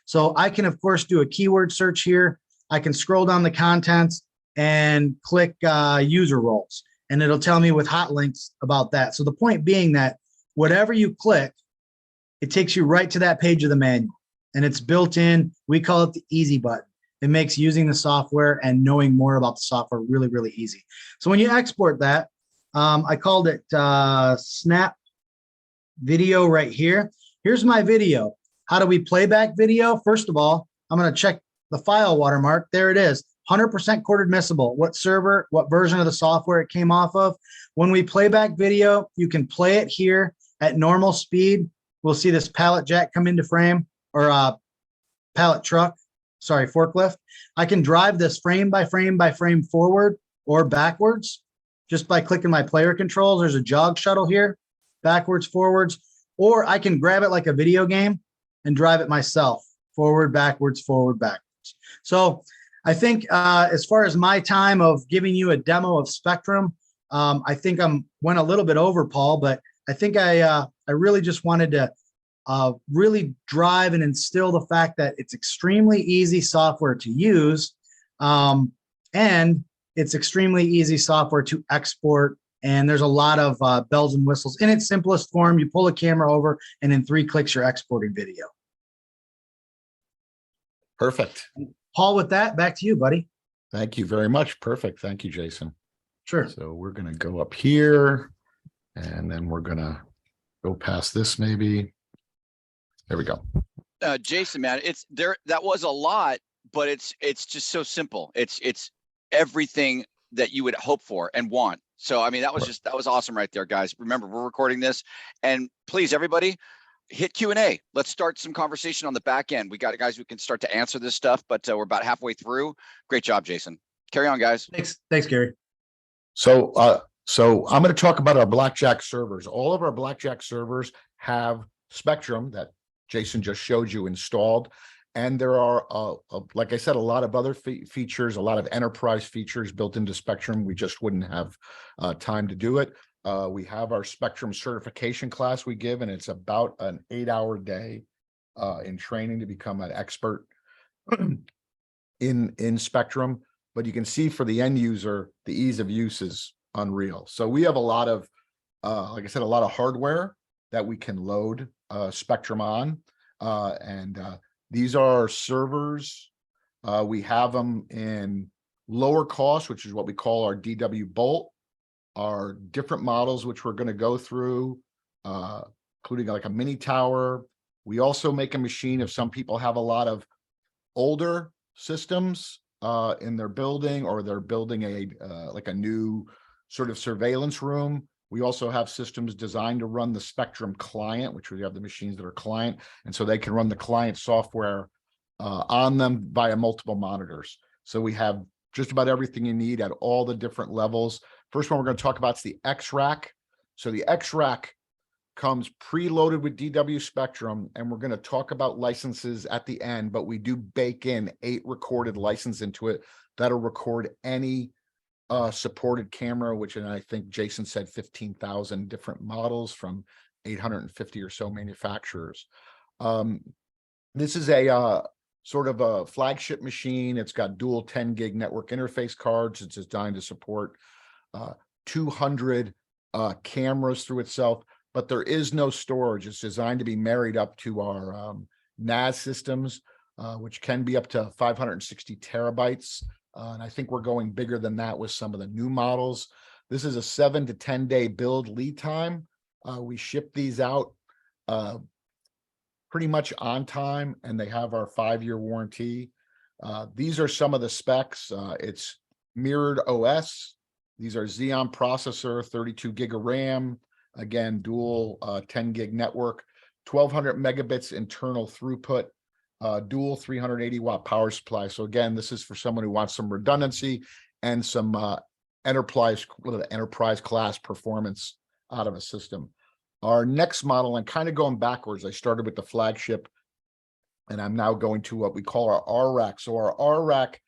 So I can, of course, do a keyword search here. I can scroll down the contents and click user roles, and it'll tell me with hot links about that. So the point being that whatever you click, it takes you right to that page of the manual, and it's built in. We call it the easy button. It makes using the software and knowing more about the software really, really easy. So when you export that, I called it snap video right here. Here's my video. How do we play back video? First of all, I'm going to check the file watermark. There it is. 100% cord admissible. What server, what version of the software it came off of. When we play back video, you can play it here at normal speed. We'll see this pallet jack come into frame, or pallet truck. Sorry, forklift. I can drive this frame by frame by frame forward or backwards just by clicking my player controls. There's a jog shuttle here, backwards, forwards, or I can grab it like a video game and drive it myself, forward, backwards, forward, backwards. So I think as far as my time of giving you a demo of Spectrum, I think went a little bit over, Paul, but I think I really just wanted to really drive and instill the fact that it's extremely easy software to use, and it's extremely easy software to export. And there's a lot of bells and whistles in its simplest form. You pull a camera over, and in 3 clicks, you're exporting video. Perfect. Paul, with that, back to you, buddy. Thank you very much. Perfect. Thank you, Jason. Sure. So we're going to go up here, and then we're going to go past this maybe. There we go. Jason, man, it's there. That was a lot, but it's just so simple. It's everything that you would hope for and want. So, I mean, that was awesome right there, guys. Remember, we're recording this, and please, everybody, hit Q&A. Let's start some conversation on the back end. We got guys who can start to answer this stuff, but we're about halfway through. Great job, Jason. Carry on, guys. Thanks, Gary. So I'm going to talk about our Blackjack servers. All of our Blackjack servers have Spectrum that Jason just showed you installed. And there are, like I said, a lot of other features, a lot of enterprise features built into Spectrum. We just wouldn't have time to do it. We have our Spectrum certification class we give, and it's about an 8-hour day in training to become an expert in Spectrum. But you can see for the end user, the ease of use is unreal. So we have a lot of, like I said, a lot of hardware that we can load Spectrum on. These are our servers. We have them in lower cost, which is what we call our DW Bolt, our different models, which we're going to go through, including like a mini tower. We also make a machine if some people have a lot of older systems in their building, or they're building like a new sort of surveillance room. We also have systems designed to run the Spectrum client, which we have the machines that are client. And so they can run the client software on them via multiple monitors. So we have just about everything you need at all the different levels. First one we're going to talk about is the X-Rack. So the X-Rack comes preloaded with DW Spectrum, and we're going to talk about licenses at the end, but we do bake in 8 recorded licenses into it that'll record any supported camera, which, and I think Jason said 15,000 different models from 850 or so manufacturers. This is a sort of a flagship machine. It's got dual 10 gig network interface cards. It's designed to support 200 cameras through itself, but there is no storage. It's designed to be married up to our NAS systems, which can be up to 560 terabytes. And I think we're going bigger than that with some of the new models. This is a 7 to 10 day build lead time. We ship these out pretty much on time, and they have our 5-year warranty. These are some of the specs. It's mirrored OS. These are Xeon processor, 32 gig of RAM, again, dual 10 gig network, 1200 megabits internal throughput, dual 380 watt power supply. So again, this is for someone who wants some redundancy and some enterprise class performance out of a system. Our next model, and kind of going backwards, I started with the flagship, and I'm now going to what we call our R rack. So our R rack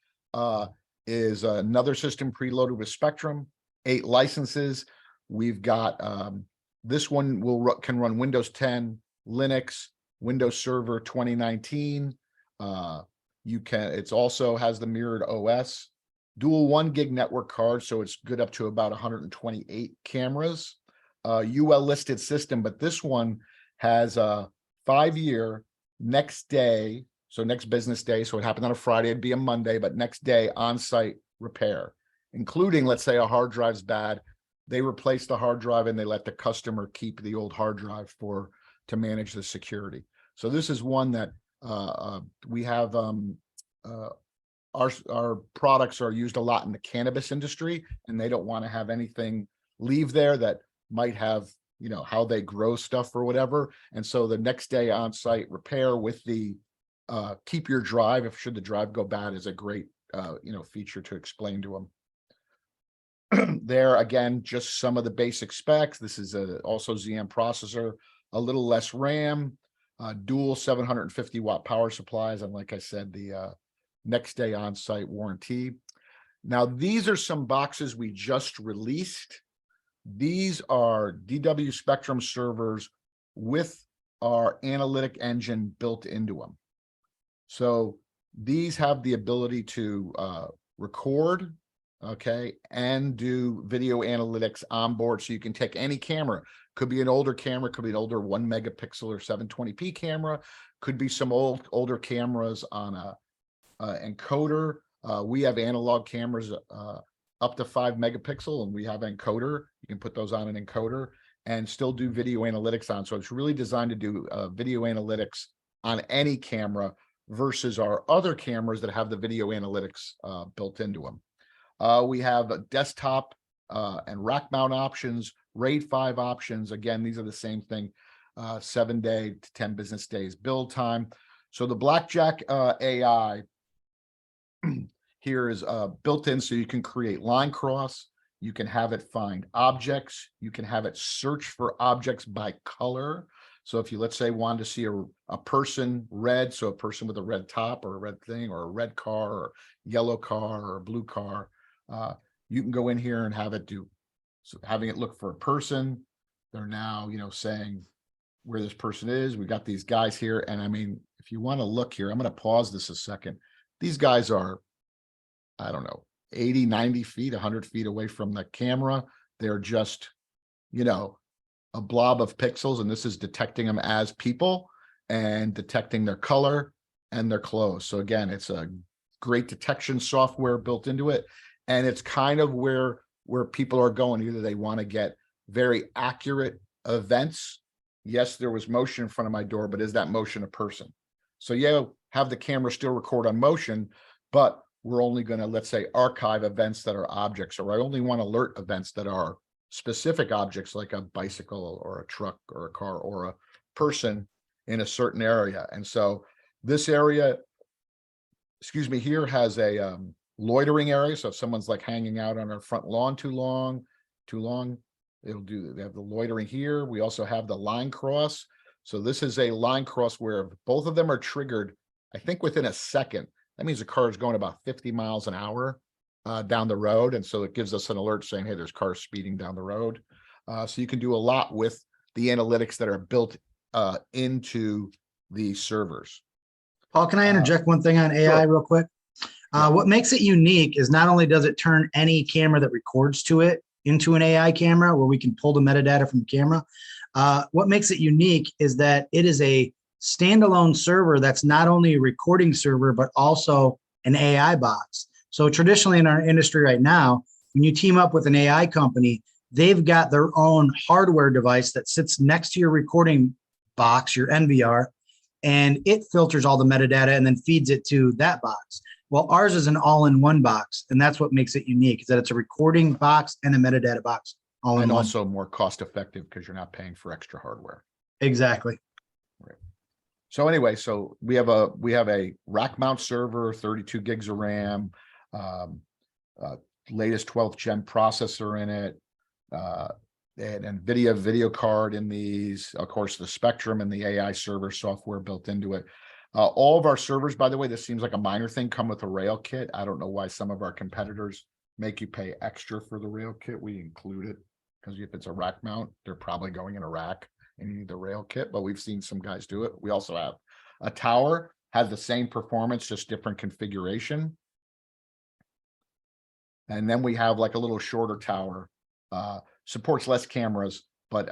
is another system preloaded with Spectrum, 8 licenses. We've got this one can run Windows 10, Linux, Windows Server 2019. It's also has the mirrored OS, dual 1 gig network card, so it's good up to about 128 cameras. UL listed system, but this one has a 5-year next day, so next business day, so it happened on a Friday, it'd be a Monday, but next day on-site repair, including, let's say, a hard drive's bad, they replace the hard drive and they let the customer keep the old hard drive to manage the security. So this is one that we have. Our products are used a lot in the cannabis industry, and they don't want to have anything leave there that might have, how they grow stuff or whatever. And so the next day on-site repair with the keep your drive, if should the drive go bad, is a great, feature to explain to them. There, again, just some of the basic specs. This is also Xeon processor, a little less RAM, dual 750 watt power supplies. And like I said, the next day on-site warranty. Now, these are some boxes we just released. These are DW Spectrum servers with our analytic engine built into them. So these have the ability to record, okay, and do video analytics on board. So you can take any camera, could be an older camera, could be an older 1 megapixel or 720p camera, could be some older cameras on a encoder. We have analog cameras up to 5 megapixel, and we have encoder. You can put those on an encoder and still do video analytics on. So it's really designed to do video analytics on any camera versus our other cameras that have the video analytics built into them. We have a desktop and rack mount options, RAID 5 options. Again, these are the same thing, 7-day to 10 business days build time. So the Blackjack AI here is built in, so you can create line cross, you can have it find objects, you can have it search for objects by color. So if you, let's say, wanted to see a person red, so a person with a red top or a red thing, or a red car or yellow car or a blue car, you can go in here and have it do, so having it look for a person. They're now, saying where this person is. We got these guys here. And I mean, if you want to look here, I'm going to pause this a second. These guys are, I don't know, 80, 90 feet, 100 feet away from the camera. They're just, a blob of pixels, and this is detecting them as people and detecting their color and their clothes. So again, it's a great detection software built into it. And it's kind of where people are going. Either they want to get very accurate events. Yes, there was motion in front of my door, but is that motion a person? So yeah, have the camera still record on motion, but we're only going to, let's say, archive events that are objects, or I only want alert events that are specific objects, like a bicycle or a truck or a car or a person in a certain area. And so this area, here has a loitering area. So if someone's like hanging out on our front lawn too long, they have the loitering here. We also have the line cross. So this is a line cross where both of them are triggered, I think, within a second. That means the car is going about 50 miles an hour down the road. And so it gives us an alert saying, hey, there's cars speeding down the road. So you can do a lot with the analytics that are built into the servers. Paul, can I interject one thing on AI real quick? What makes it unique is not only does it turn any camera that records to it into an AI camera where we can pull the metadata from the camera. What makes it unique is that it is a standalone server that's not only a recording server, but also an AI box. So traditionally in our industry right now, when you team up with an AI company, they've got their own hardware device that sits next to your recording box, your NVR, and it filters all the metadata and then feeds it to that box. Well, ours is an all-in-one box, and that's what makes it unique, is that it's a recording box and a metadata box all in And one. also more cost effective because you're not paying for extra hardware. Exactly. So anyway, so we have a rack mount server, 32 gigs of RAM, latest 12th gen processor in it, an NVIDIA video card in these, of course, the Spectrum and the AI server software built into it. All of our servers, by the way, this seems like a minor thing, come with a rail kit. I don't know why some of our competitors make you pay extra for the rail kit. We include it because if it's a rack mount, they're probably going in a rack and you need the rail kit, but we've seen some guys do it. We also have a tower, has the same performance, just different configuration. And then we have like a little shorter tower, supports less cameras, but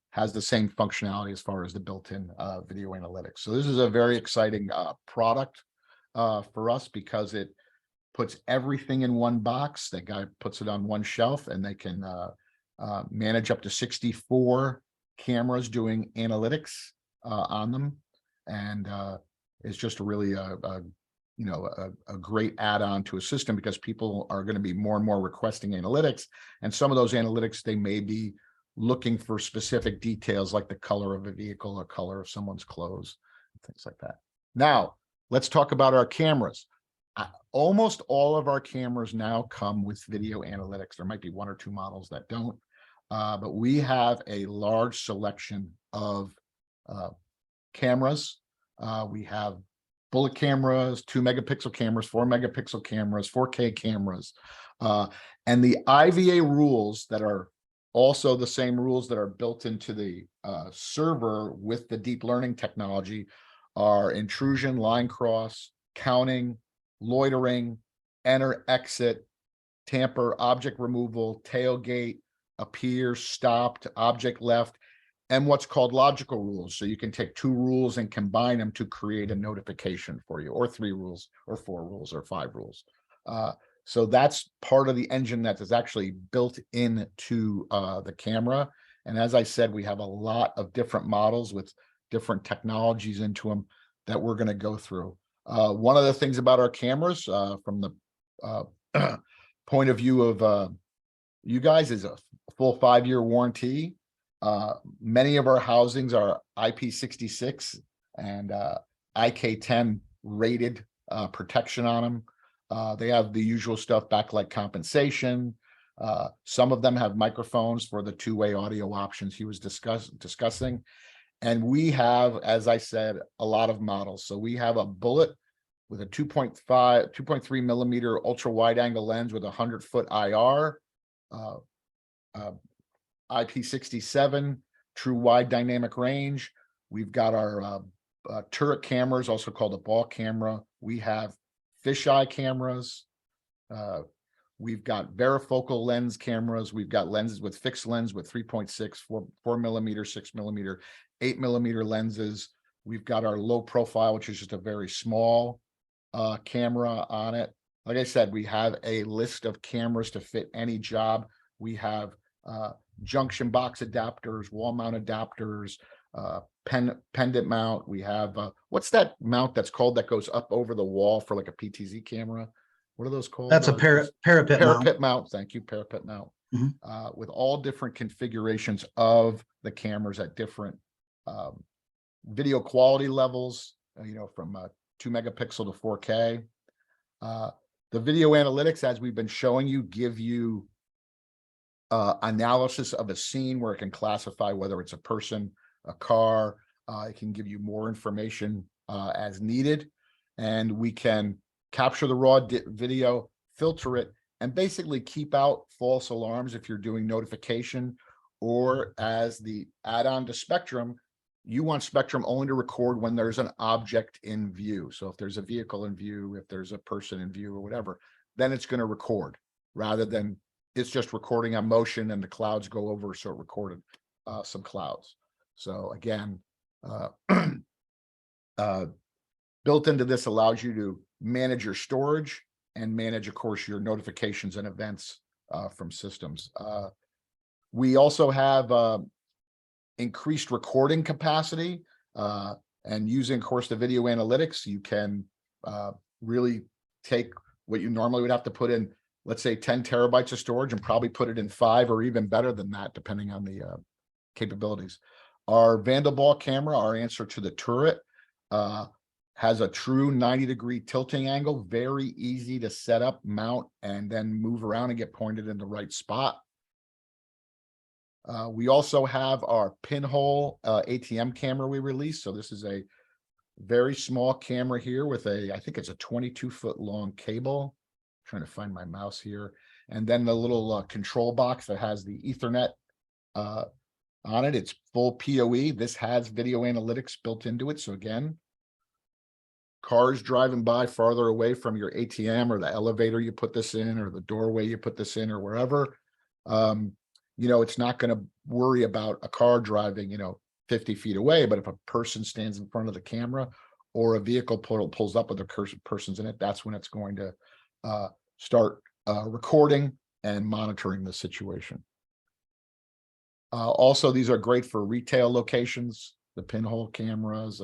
has the same functionality as far as the built-in video analytics. So this is a very exciting product for us because it puts everything in one box. That guy puts it on one shelf and they can manage up to 64 cameras doing analytics on them. And it's just really a great add-on to a system because people are going to be more and more requesting analytics. And some of those analytics, they may be looking for specific details like the color of a vehicle or color of someone's clothes, things like that. Now, let's talk about our cameras. Almost all of our cameras now come with video analytics. There might be one or two models that don't, but we have a large selection of cameras. We have bullet cameras, 2 megapixel cameras, 4 megapixel cameras, 4K cameras, and the IVA rules that are also the same rules that are built into the server with the deep learning technology are intrusion, line cross, counting, loitering, enter, exit, tamper, object removal, tailgate, appear, stopped, object left, and what's called logical rules. So you can take 2 rules and combine them to create a notification for you, or 3 rules, or 4 rules, or 5 rules. So that's part of the engine that is actually built into the camera. And as I said, we have a lot of different models with different technologies into them that we're going to go through. One of the things about our cameras from the point of view of you guys is a full 5-year warranty. Many of our housings are IP66 and IK10 rated protection on them. They have the usual stuff, backlight compensation. Some of them have microphones for the 2-way audio options he was discussing. And we have, as I said, a lot of models. So we have a bullet with a 2.3 millimeter ultra wide angle lens with 100-foot IR, IP67, true wide dynamic range. We've got our turret cameras, also called a ball camera. We have fisheye cameras. We've got varifocal lens cameras. We've got lenses with fixed lens with 3.6, 4 millimeter, 6 millimeter, 8 millimeter lenses. We've got our low profile, which is just a very small camera on it. Like I said, we have a list of cameras to fit any job. We have junction box adapters, wall mount adapters, pendant mount. We have what's that mount that's called that goes up over the wall for like a PTZ camera? What are those called? That's a parapet mount. Thank you, parapet mount. Mhm. With all different configurations of the cameras at different video quality levels, from 2 megapixel to 4K. The video analytics, as we've been showing you, give you analysis of a scene where it can classify whether it's a person, a car. It can give you more information as needed, and we can capture the raw video, filter it, and basically keep out false alarms if you're doing notification, or as the add-on to Spectrum, you want Spectrum only to record when there's an object in view. So if there's a vehicle in view, if there's a person in view or whatever, then it's going to record rather than it's just recording on motion and the clouds go over. So it recorded some clouds. So again, built into this allows you to manage your storage and manage, of course, your notifications and events from systems. We also have increased recording capacity, and using, of course, the video analytics, you can really take what you normally would have to put in, let's say 10 terabytes of storage, and probably put it in 5 or even better than that, depending on the capabilities. Our Vandelball camera, our answer to the turret, has a true 90-degree tilting angle, very easy to set up, mount, and then move around and get pointed in the right spot. We also have our pinhole ATM camera we released. So this is a very small camera here with a, I think it's a 22-foot long cable. I'm trying to find my mouse here. And then the little control box that has the Ethernet on it. It's full PoE. This has video analytics built into it. So again, cars driving by farther away from your ATM or the elevator you put this in, or the doorway you put this in, or wherever, it's not going to worry about a car driving, 50 feet away. But if a person stands in front of the camera, or a vehicle pulls up with a person's in it, that's when it's going to start recording and monitoring the situation. Also, these are great for retail locations, the pinhole cameras,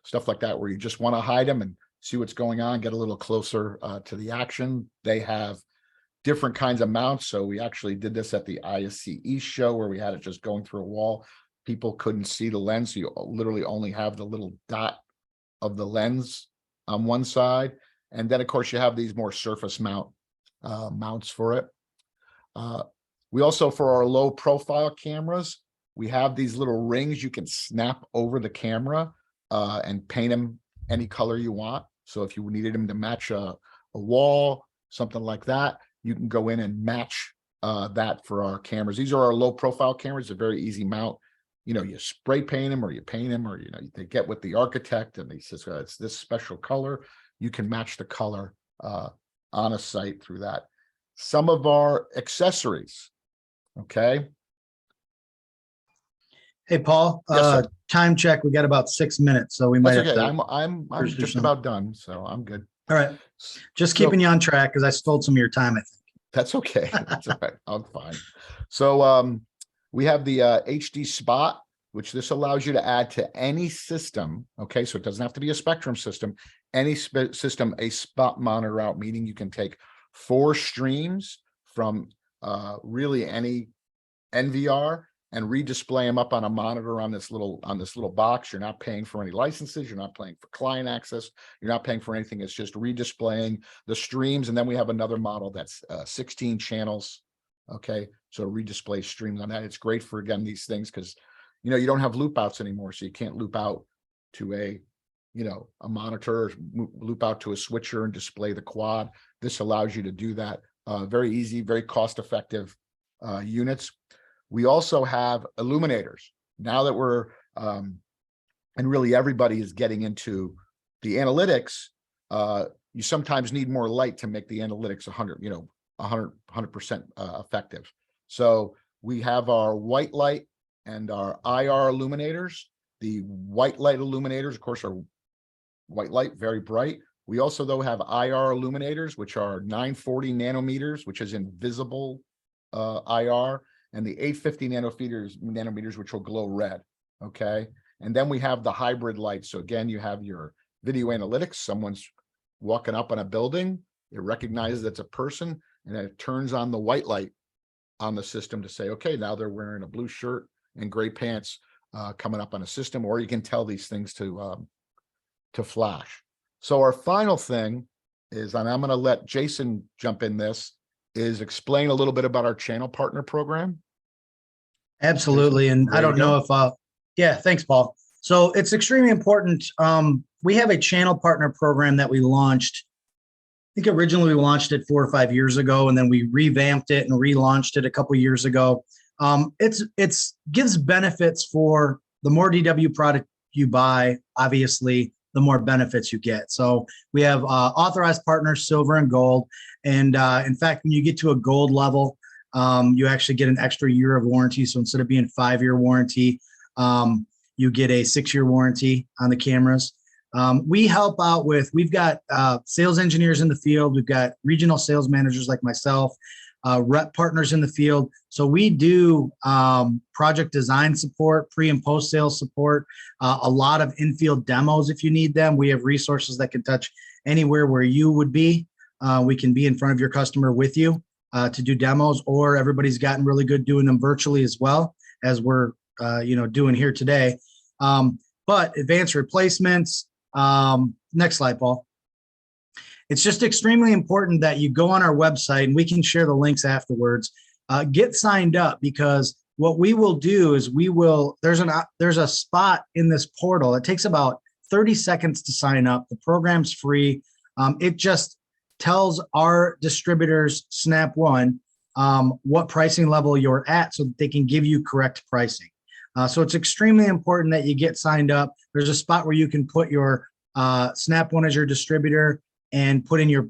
stuff like that, where you just want to hide them and see what's going on, get a little closer to the action. They have different kinds of mounts. So we actually did this at the ISC East show, where we had it just going through a wall. People couldn't see the lens. So you literally only have the little dot of the lens on one side. And then, of course, you have these more surface mounts for it. We also, for our low profile cameras, we have these little rings you can snap over the camera and paint them any color you want. So if you needed them to match a wall, something like that, you can go in and match that for our cameras. These are our low profile cameras, a very easy mount. You spray paint them, or you paint them, or, they get with the architect and he says, it's this special color. You can match the color on a site through that. Some of our accessories. Okay. Hey, Paul, Yes, sir. time check. We got about 6 minutes, so we might That's have okay. to. I'm push through just some. about done, so I'm good. All right. Just So- keeping you on track because I stole some of your time, I think. That's okay. That's all right. I'm fine. So we have the HD Spot, which this allows you to add to any system. Okay, so it doesn't have to be a Spectrum system. Any system, a spot monitor out, meaning you can take 4 streams from really any NVR and redisplay them up on a monitor on this little box. You're not paying for any licenses. You're not paying for client access. You're not paying for anything. It's just redisplaying the streams. And then we have another model that's 16 channels. Okay, so redisplay streams on that. It's great for, again, these things because you don't have loop outs anymore, so you can't loop out to a monitor, or loop out to a switcher and display the quad. This allows you to do that. Very easy, very cost effective units. We also have illuminators. Now that we're, and really everybody is getting into the analytics, you sometimes need more light to make the analytics 100% effective. So we have our white light and our IR illuminators. The white light illuminators, of course, are white light, very bright. We also, though, have IR illuminators, which are 940 nanometers, which is invisible IR, and the 850 nanometers, which will glow red. Okay. And then we have the hybrid lights. So again, you have your video analytics. Someone's walking up on a building. It recognizes it's a person, and then it turns on the white light on the system to say, okay, now they're wearing a blue shirt and gray pants coming up on a system, or you can tell these things to flash. So our final thing is, and I'm going to let Jason jump in this, is explain a little bit about our channel partner program. Absolutely. And I don't know if, yeah, thanks, Paul. So it's extremely important. We have a channel partner program that we launched. I think originally we launched it 4 or 5 years ago, and then we revamped it and relaunched it a couple of years ago. It's gives benefits for the more DW product you buy, obviously, the more benefits you get. So we have authorized partners, silver and gold. And in fact, when you get to a gold level, you actually get an extra year of warranty. So instead of being 5-year warranty, you get a 6-year warranty on the cameras. We help out with, we've got sales engineers in the field. We've got regional sales managers like myself. rep partners in the field. So we do project design support, pre and post sales support, a lot of in-field demos if you need them. We have resources that can touch anywhere where you would be. We can be in front of your customer with you to do demos, or everybody's gotten really good doing them virtually as well, as we're doing here today. But advanced replacements, next slide, Paul. It's just extremely important that you go on our website, and we can share the links afterwards. Get signed up, because what we will do is there's a spot in this portal. It takes about 30 seconds to sign up. The program's free. It just tells our distributors, Snap One, what pricing level you're at so that they can give you correct pricing. So it's extremely important that you get signed up. There's a spot where you can put your Snap One as your distributor and put in your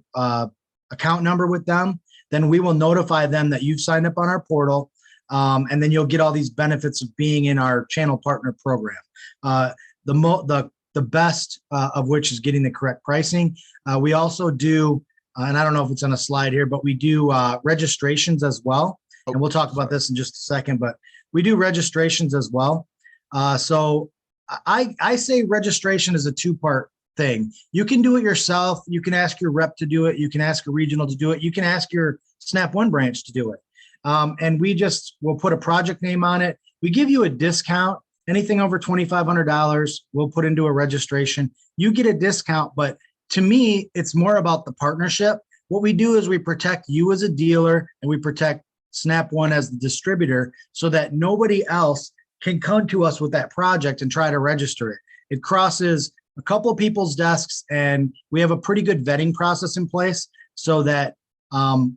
account number with them. Then we will notify them that you've signed up on our portal, and then you'll get all these benefits of being in our channel partner program. The best of which is getting the correct pricing. We also do, and I don't know if it's on a slide here, but we do registrations as well. And we'll talk about this in just a second, but we do registrations as well. So I say registration is a two-part thing. You can do it yourself. You can ask your rep to do it. You can ask a regional to do it. You can ask your Snap One branch to do it. And we'll put a project name on it. We give you a discount. Anything over $2,500, we'll put into a registration. You get a discount, but to me, it's more about the partnership. What we do is we protect you as a dealer, and we protect Snap One as the distributor, so that nobody else can come to us with that project and try to register it. It crosses a couple of people's desks, and we have a pretty good vetting process in place so that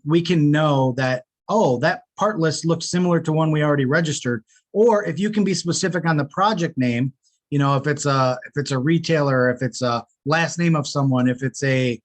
we can know that, oh, that part list looks similar to one we already registered. Or if you can be specific on the project name, if it's a retailer, if it's a last name of someone, if it's a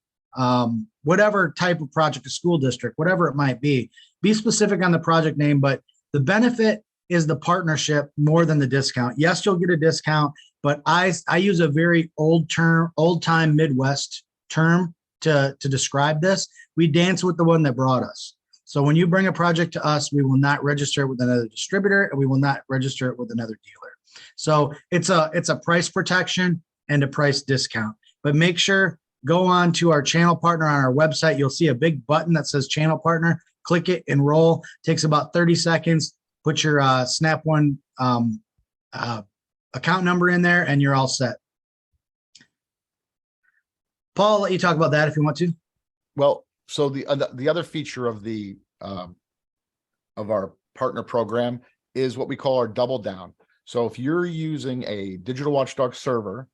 whatever type of project, a school district, whatever it might be specific on the project name. But the benefit is the partnership more than the discount. Yes, you'll get a discount, but I use a very old time Midwest term to describe this. We dance with the one that brought us. So when you bring a project to us, we will not register it with another distributor, and we will not register it with another dealer. So it's a price protection and a price discount. But make sure, go on to our channel partner on our website. You'll see a big button that says channel partner. Click it, enroll. Takes about 30 seconds. Put your Snap One account number in there, and you're all set. Paul, I'll let you talk about that if you want to. Well, so the other feature of our partner program is what we call our double down. So if you're using a digital Watchdog server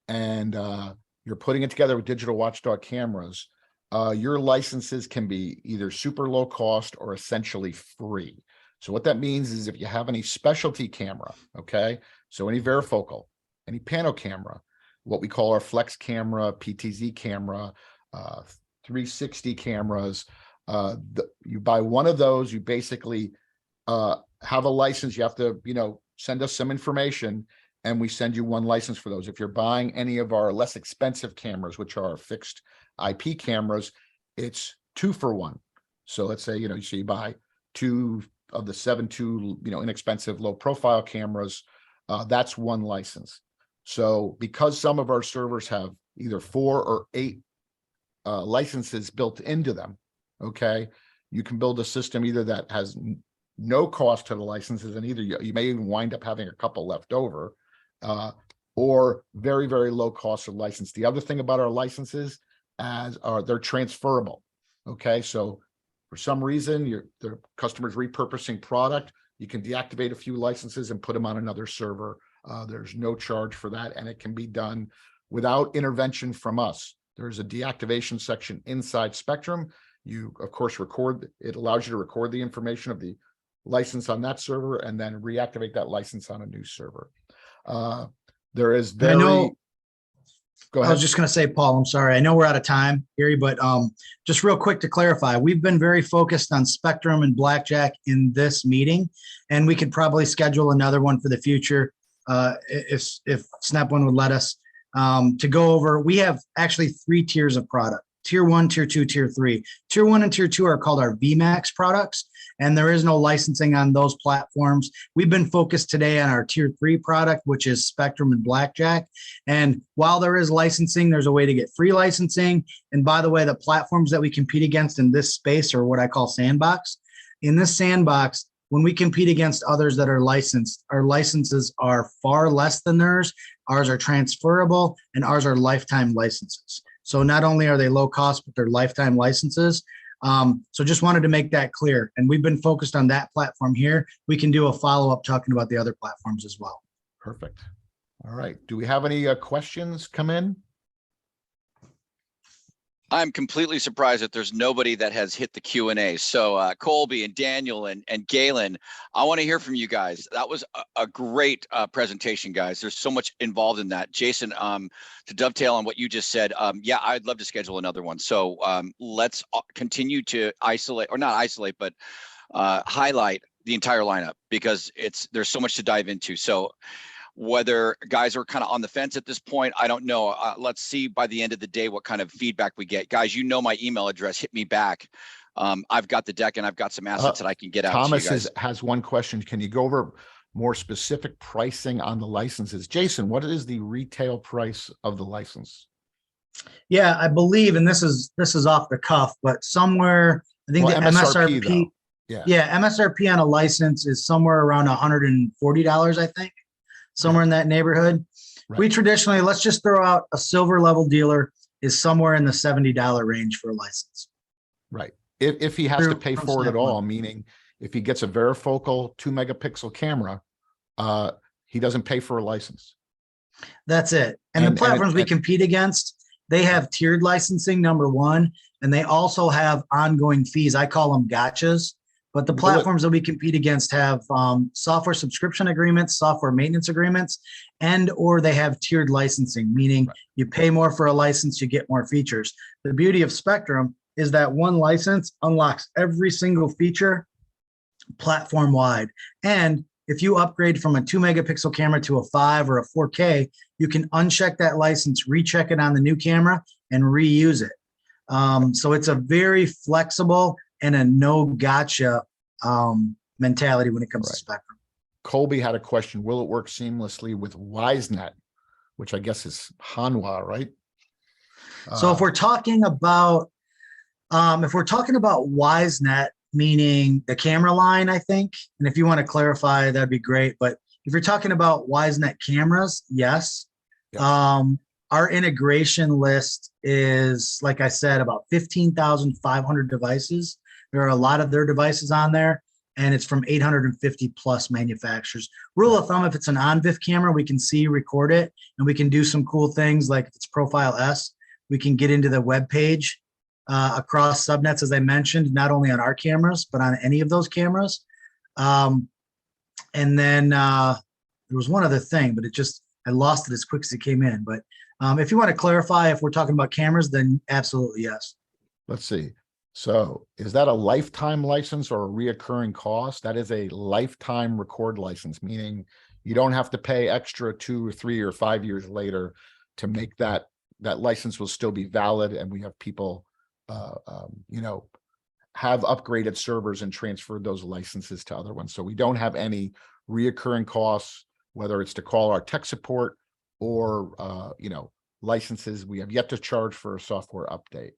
and you're putting it together with digital Watchdog cameras, your licenses can be either super low cost or essentially free. So what that means is if you have any specialty camera, okay, so any varifocal, any pano camera, what we call our flex camera, PTZ camera, 360 cameras, you buy one of those, you basically have a license. You have to, send us some information, and we send you one license for those. If you're buying any of our less expensive cameras, which are our fixed IP cameras, it's 2 for 1. So let's say, so you buy 2 of the 7.2, inexpensive low profile cameras, that's one license. So because some of our servers have either 4 or 8 licenses built into them, okay, you can build a system either that has no cost to the licenses, and either you may even wind up having a couple left over, or very, very low cost of license. The other thing about our licenses they're transferable. Okay, so for some reason the customer's repurposing product, you can deactivate a few licenses and put them on another server. There's no charge for that, and it can be done without intervention from us. There's a deactivation section inside Spectrum. You, of course, it allows you to record the information of the license on that server and then reactivate that license on a new server. There is Go ahead. I was just going to say, Paul, I'm sorry. I know we're out of time, Gary, but just real quick to clarify, we've been very focused on Spectrum and Blackjack in this meeting, and we could probably schedule another one for the future if Snap One would let us to go over. We have actually 3 tiers of product. tier 1, tier 2, tier 3. Tier 1 and tier 2 are called our VMAX products, and there is no licensing on those platforms. We've been focused today on our tier 3 product, which is Spectrum and Blackjack. And while there is licensing, there's a way to get free licensing. And by the way, the platforms that we compete against in this space are what I call sandbox. In this sandbox, when we compete against others that are licensed, our licenses are far less than theirs. Ours are transferable, and ours are lifetime licenses. So not only are they low cost, but they're lifetime licenses. So just wanted to make that clear. And we've been focused on that platform here. We can do a follow-up talking about the other platforms as well. Perfect. All right. Do we have any questions come in? I'm completely surprised that there's nobody that has hit the Q&A. So Colby and Daniel and Galen, I want to hear from you guys. That was a great presentation, guys. There's so much involved in that. Jason, to dovetail on what you just said, yeah, I'd love to schedule another one. So let's continue to isolate, or not isolate, but highlight the entire lineup, because there's so much to dive into. So whether guys are kind of on the fence at this point, I don't know. Let's see by the end of the day what kind of feedback we get. Guys, you know my email address. Hit me back. I've got the deck and I've got some assets that I can get out Thomas to you guys. has one question. Can you go over more specific pricing on the licenses? Jason, what is the retail price of the license? Yeah, I believe, and this is off the cuff, but somewhere, I think the MSRP, yeah, MSRP on a license is somewhere around $140, I think. Somewhere in that neighborhood. Right. We traditionally, let's just throw out a silver level dealer is somewhere in the $70 range for a license. Right. If he has to pay for it at all, meaning if he gets a varifocal 2 megapixel camera, he doesn't pay for a license. That's it. And the platforms we compete against, they have tiered licensing, number one, and they also have ongoing fees. I call them gotchas. But the platforms that we compete against have software subscription agreements, software maintenance agreements, and or they have tiered licensing, meaning you pay more for a license, you get more features. The beauty of Spectrum is that one license unlocks every single feature platform wide. And if you upgrade from a 2 megapixel camera to a 5 or a 4K, you can uncheck that license, recheck it on the new camera, and reuse it. So it's a very flexible and a no gotcha mentality when it comes to Spectrum. Colby had a question. Will it work seamlessly with WiseNet, which I guess is Hanwha, right? So if we're talking about WiseNet, meaning the camera line, I think, and if you want to clarify, that'd be great. But if you're talking about WiseNet cameras, yes. Our integration list is, like I said, about 15,500 devices. There are a lot of their devices on there, and it's from 850 plus manufacturers. Rule of thumb, if it's an on-VIF camera, we can record it, and we can do some cool things like if it's Profile S, we can get into the web page across subnets, as I mentioned, not only on our cameras, but on any of those cameras. And then there was one other thing, but I lost it as quick as it came in. But if you want to clarify, if we're talking about cameras, then absolutely yes. Let's see. So is that a lifetime license or a reoccurring cost? That is a lifetime record license, meaning you don't have to pay extra 2 or 3 or 5 years later to make that license will still be valid. And we have people, have upgraded servers and transferred those licenses to other ones. So we don't have any reoccurring costs, whether it's to call our tech support or, licenses. We have yet to charge for a software update.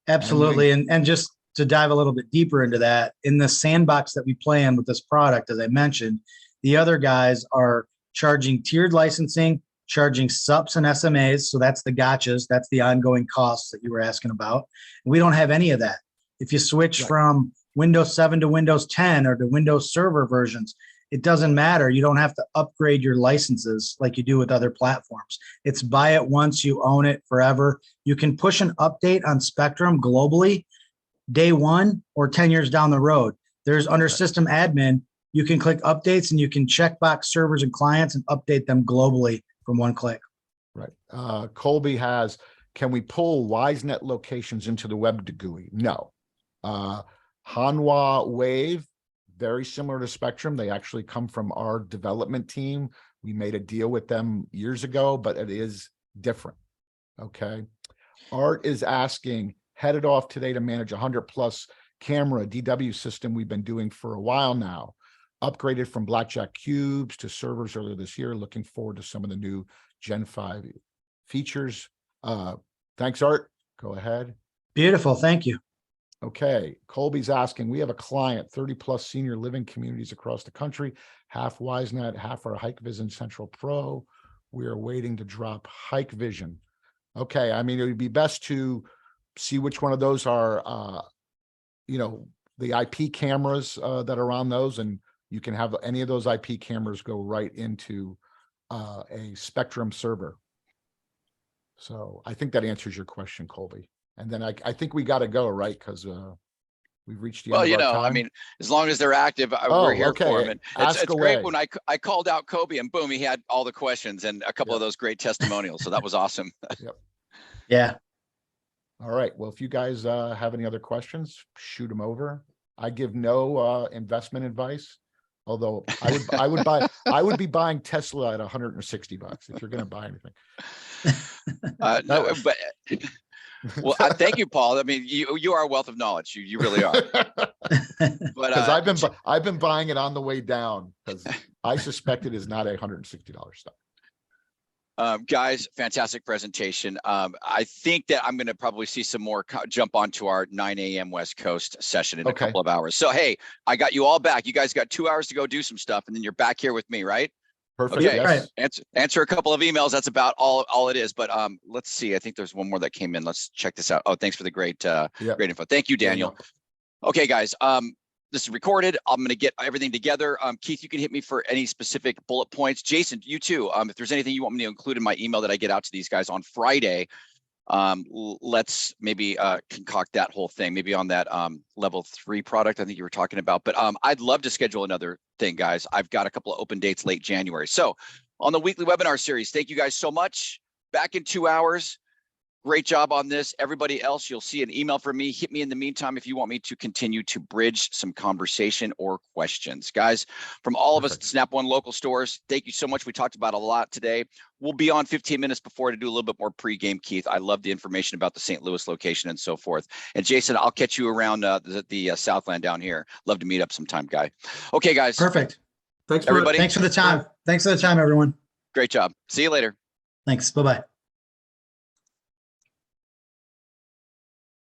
Absolutely. And just to dive a little bit deeper into that, in the sandbox that we play in with this product, as I mentioned, the other guys are charging tiered licensing, charging subs and SMAs. So that's the gotchas. That's the ongoing costs that you were asking about. We don't have any of that. If you switch from Windows 7 to Windows 10 or to Windows Server versions, it doesn't matter. You don't have to upgrade your licenses like you do with other platforms. It's buy it once, you own it forever. You can push an update on Spectrum globally day one or 10 years down the road. There's under system admin, you can click updates and you can check box servers and clients and update them globally from one click. Right. Colby has, can we pull WiseNet locations into the web GUI? No. Hanwha Wave, very similar to Spectrum. They actually come from our development team. We made a deal with them years ago, but it is different. Okay. Art is asking, headed off today to manage 100+ camera DW system we've been doing for a while now. Upgraded from Blackjack cubes to servers earlier this year. Looking forward to some of the new Gen 5 features. Thanks, Art. Go ahead. Beautiful. Thank you. Okay, Colby's asking, we have a client, 30+ senior living communities across the country, half WiseNet, half our Hikvision Central Pro. We are waiting to drop Hikvision. Okay, I mean, it would be best to see which one of those are, you know, the IP cameras that are on those, and you can have any of those IP cameras go right into a Spectrum server. So I think that answers your question, Colby. And then I think we got to go, right? Because we've reached the end Well, of you our know, time. I mean, as long as they're active, Oh, we're here okay. for them. And Ask it's great away. when I called out Kobe and boom, he had all the questions and a couple of those great testimonials. So that was awesome. Yep. Yeah. All right. Well, if you guys have any other questions, shoot them over. I give no investment advice, although I would be buying Tesla at $160 if you're going to buy anything. No, but well, thank you, Paul. I mean, you are a wealth of knowledge. You really are. But Because I've been buying it on the way down because I suspect it is not $160 stock. Guys, fantastic presentation. I think that I'm going to probably see some more jump onto our 9 a.m. West Coast session in a couple of hours. So, hey, I got you all back. You guys got 2 hours to go do some stuff, and then you're back here with me, right? Perfect. Okay. Yes. Answer a couple of emails. That's about all it is. But let's see. I think there's one more that came in. Let's check this out. Oh, thanks for the great great info. Thank you, Daniel. Okay, guys. This is recorded. I'm going to get everything together. Keith, you can hit me for any specific bullet points. Jason, you too. If there's anything you want me to include in my email that I get out to these guys on Friday, let's maybe concoct that whole thing, maybe on that level 3 product I think you were talking about. But I'd love to schedule another thing, guys. I've got a couple of open dates late January. So on the weekly webinar series, thank you guys so much. Back in 2 hours. Great job on this. Everybody else, you'll see an email from me. Hit me in the meantime if you want me to continue to bridge some conversation or questions. Guys, from all of us at Snap One local stores, thank you so much. We talked about a lot today. We'll be on 15 minutes before to do a little bit more pre-game, Keith. I love the information about the St. Louis location and so forth. And Jason, I'll catch you around the Southland down here. Love to meet up sometime, guy. Okay, guys. Perfect. Thanks, everybody. Thanks for the time. Thanks for the time, everyone. Great job. See you later. Thanks. Bye-bye.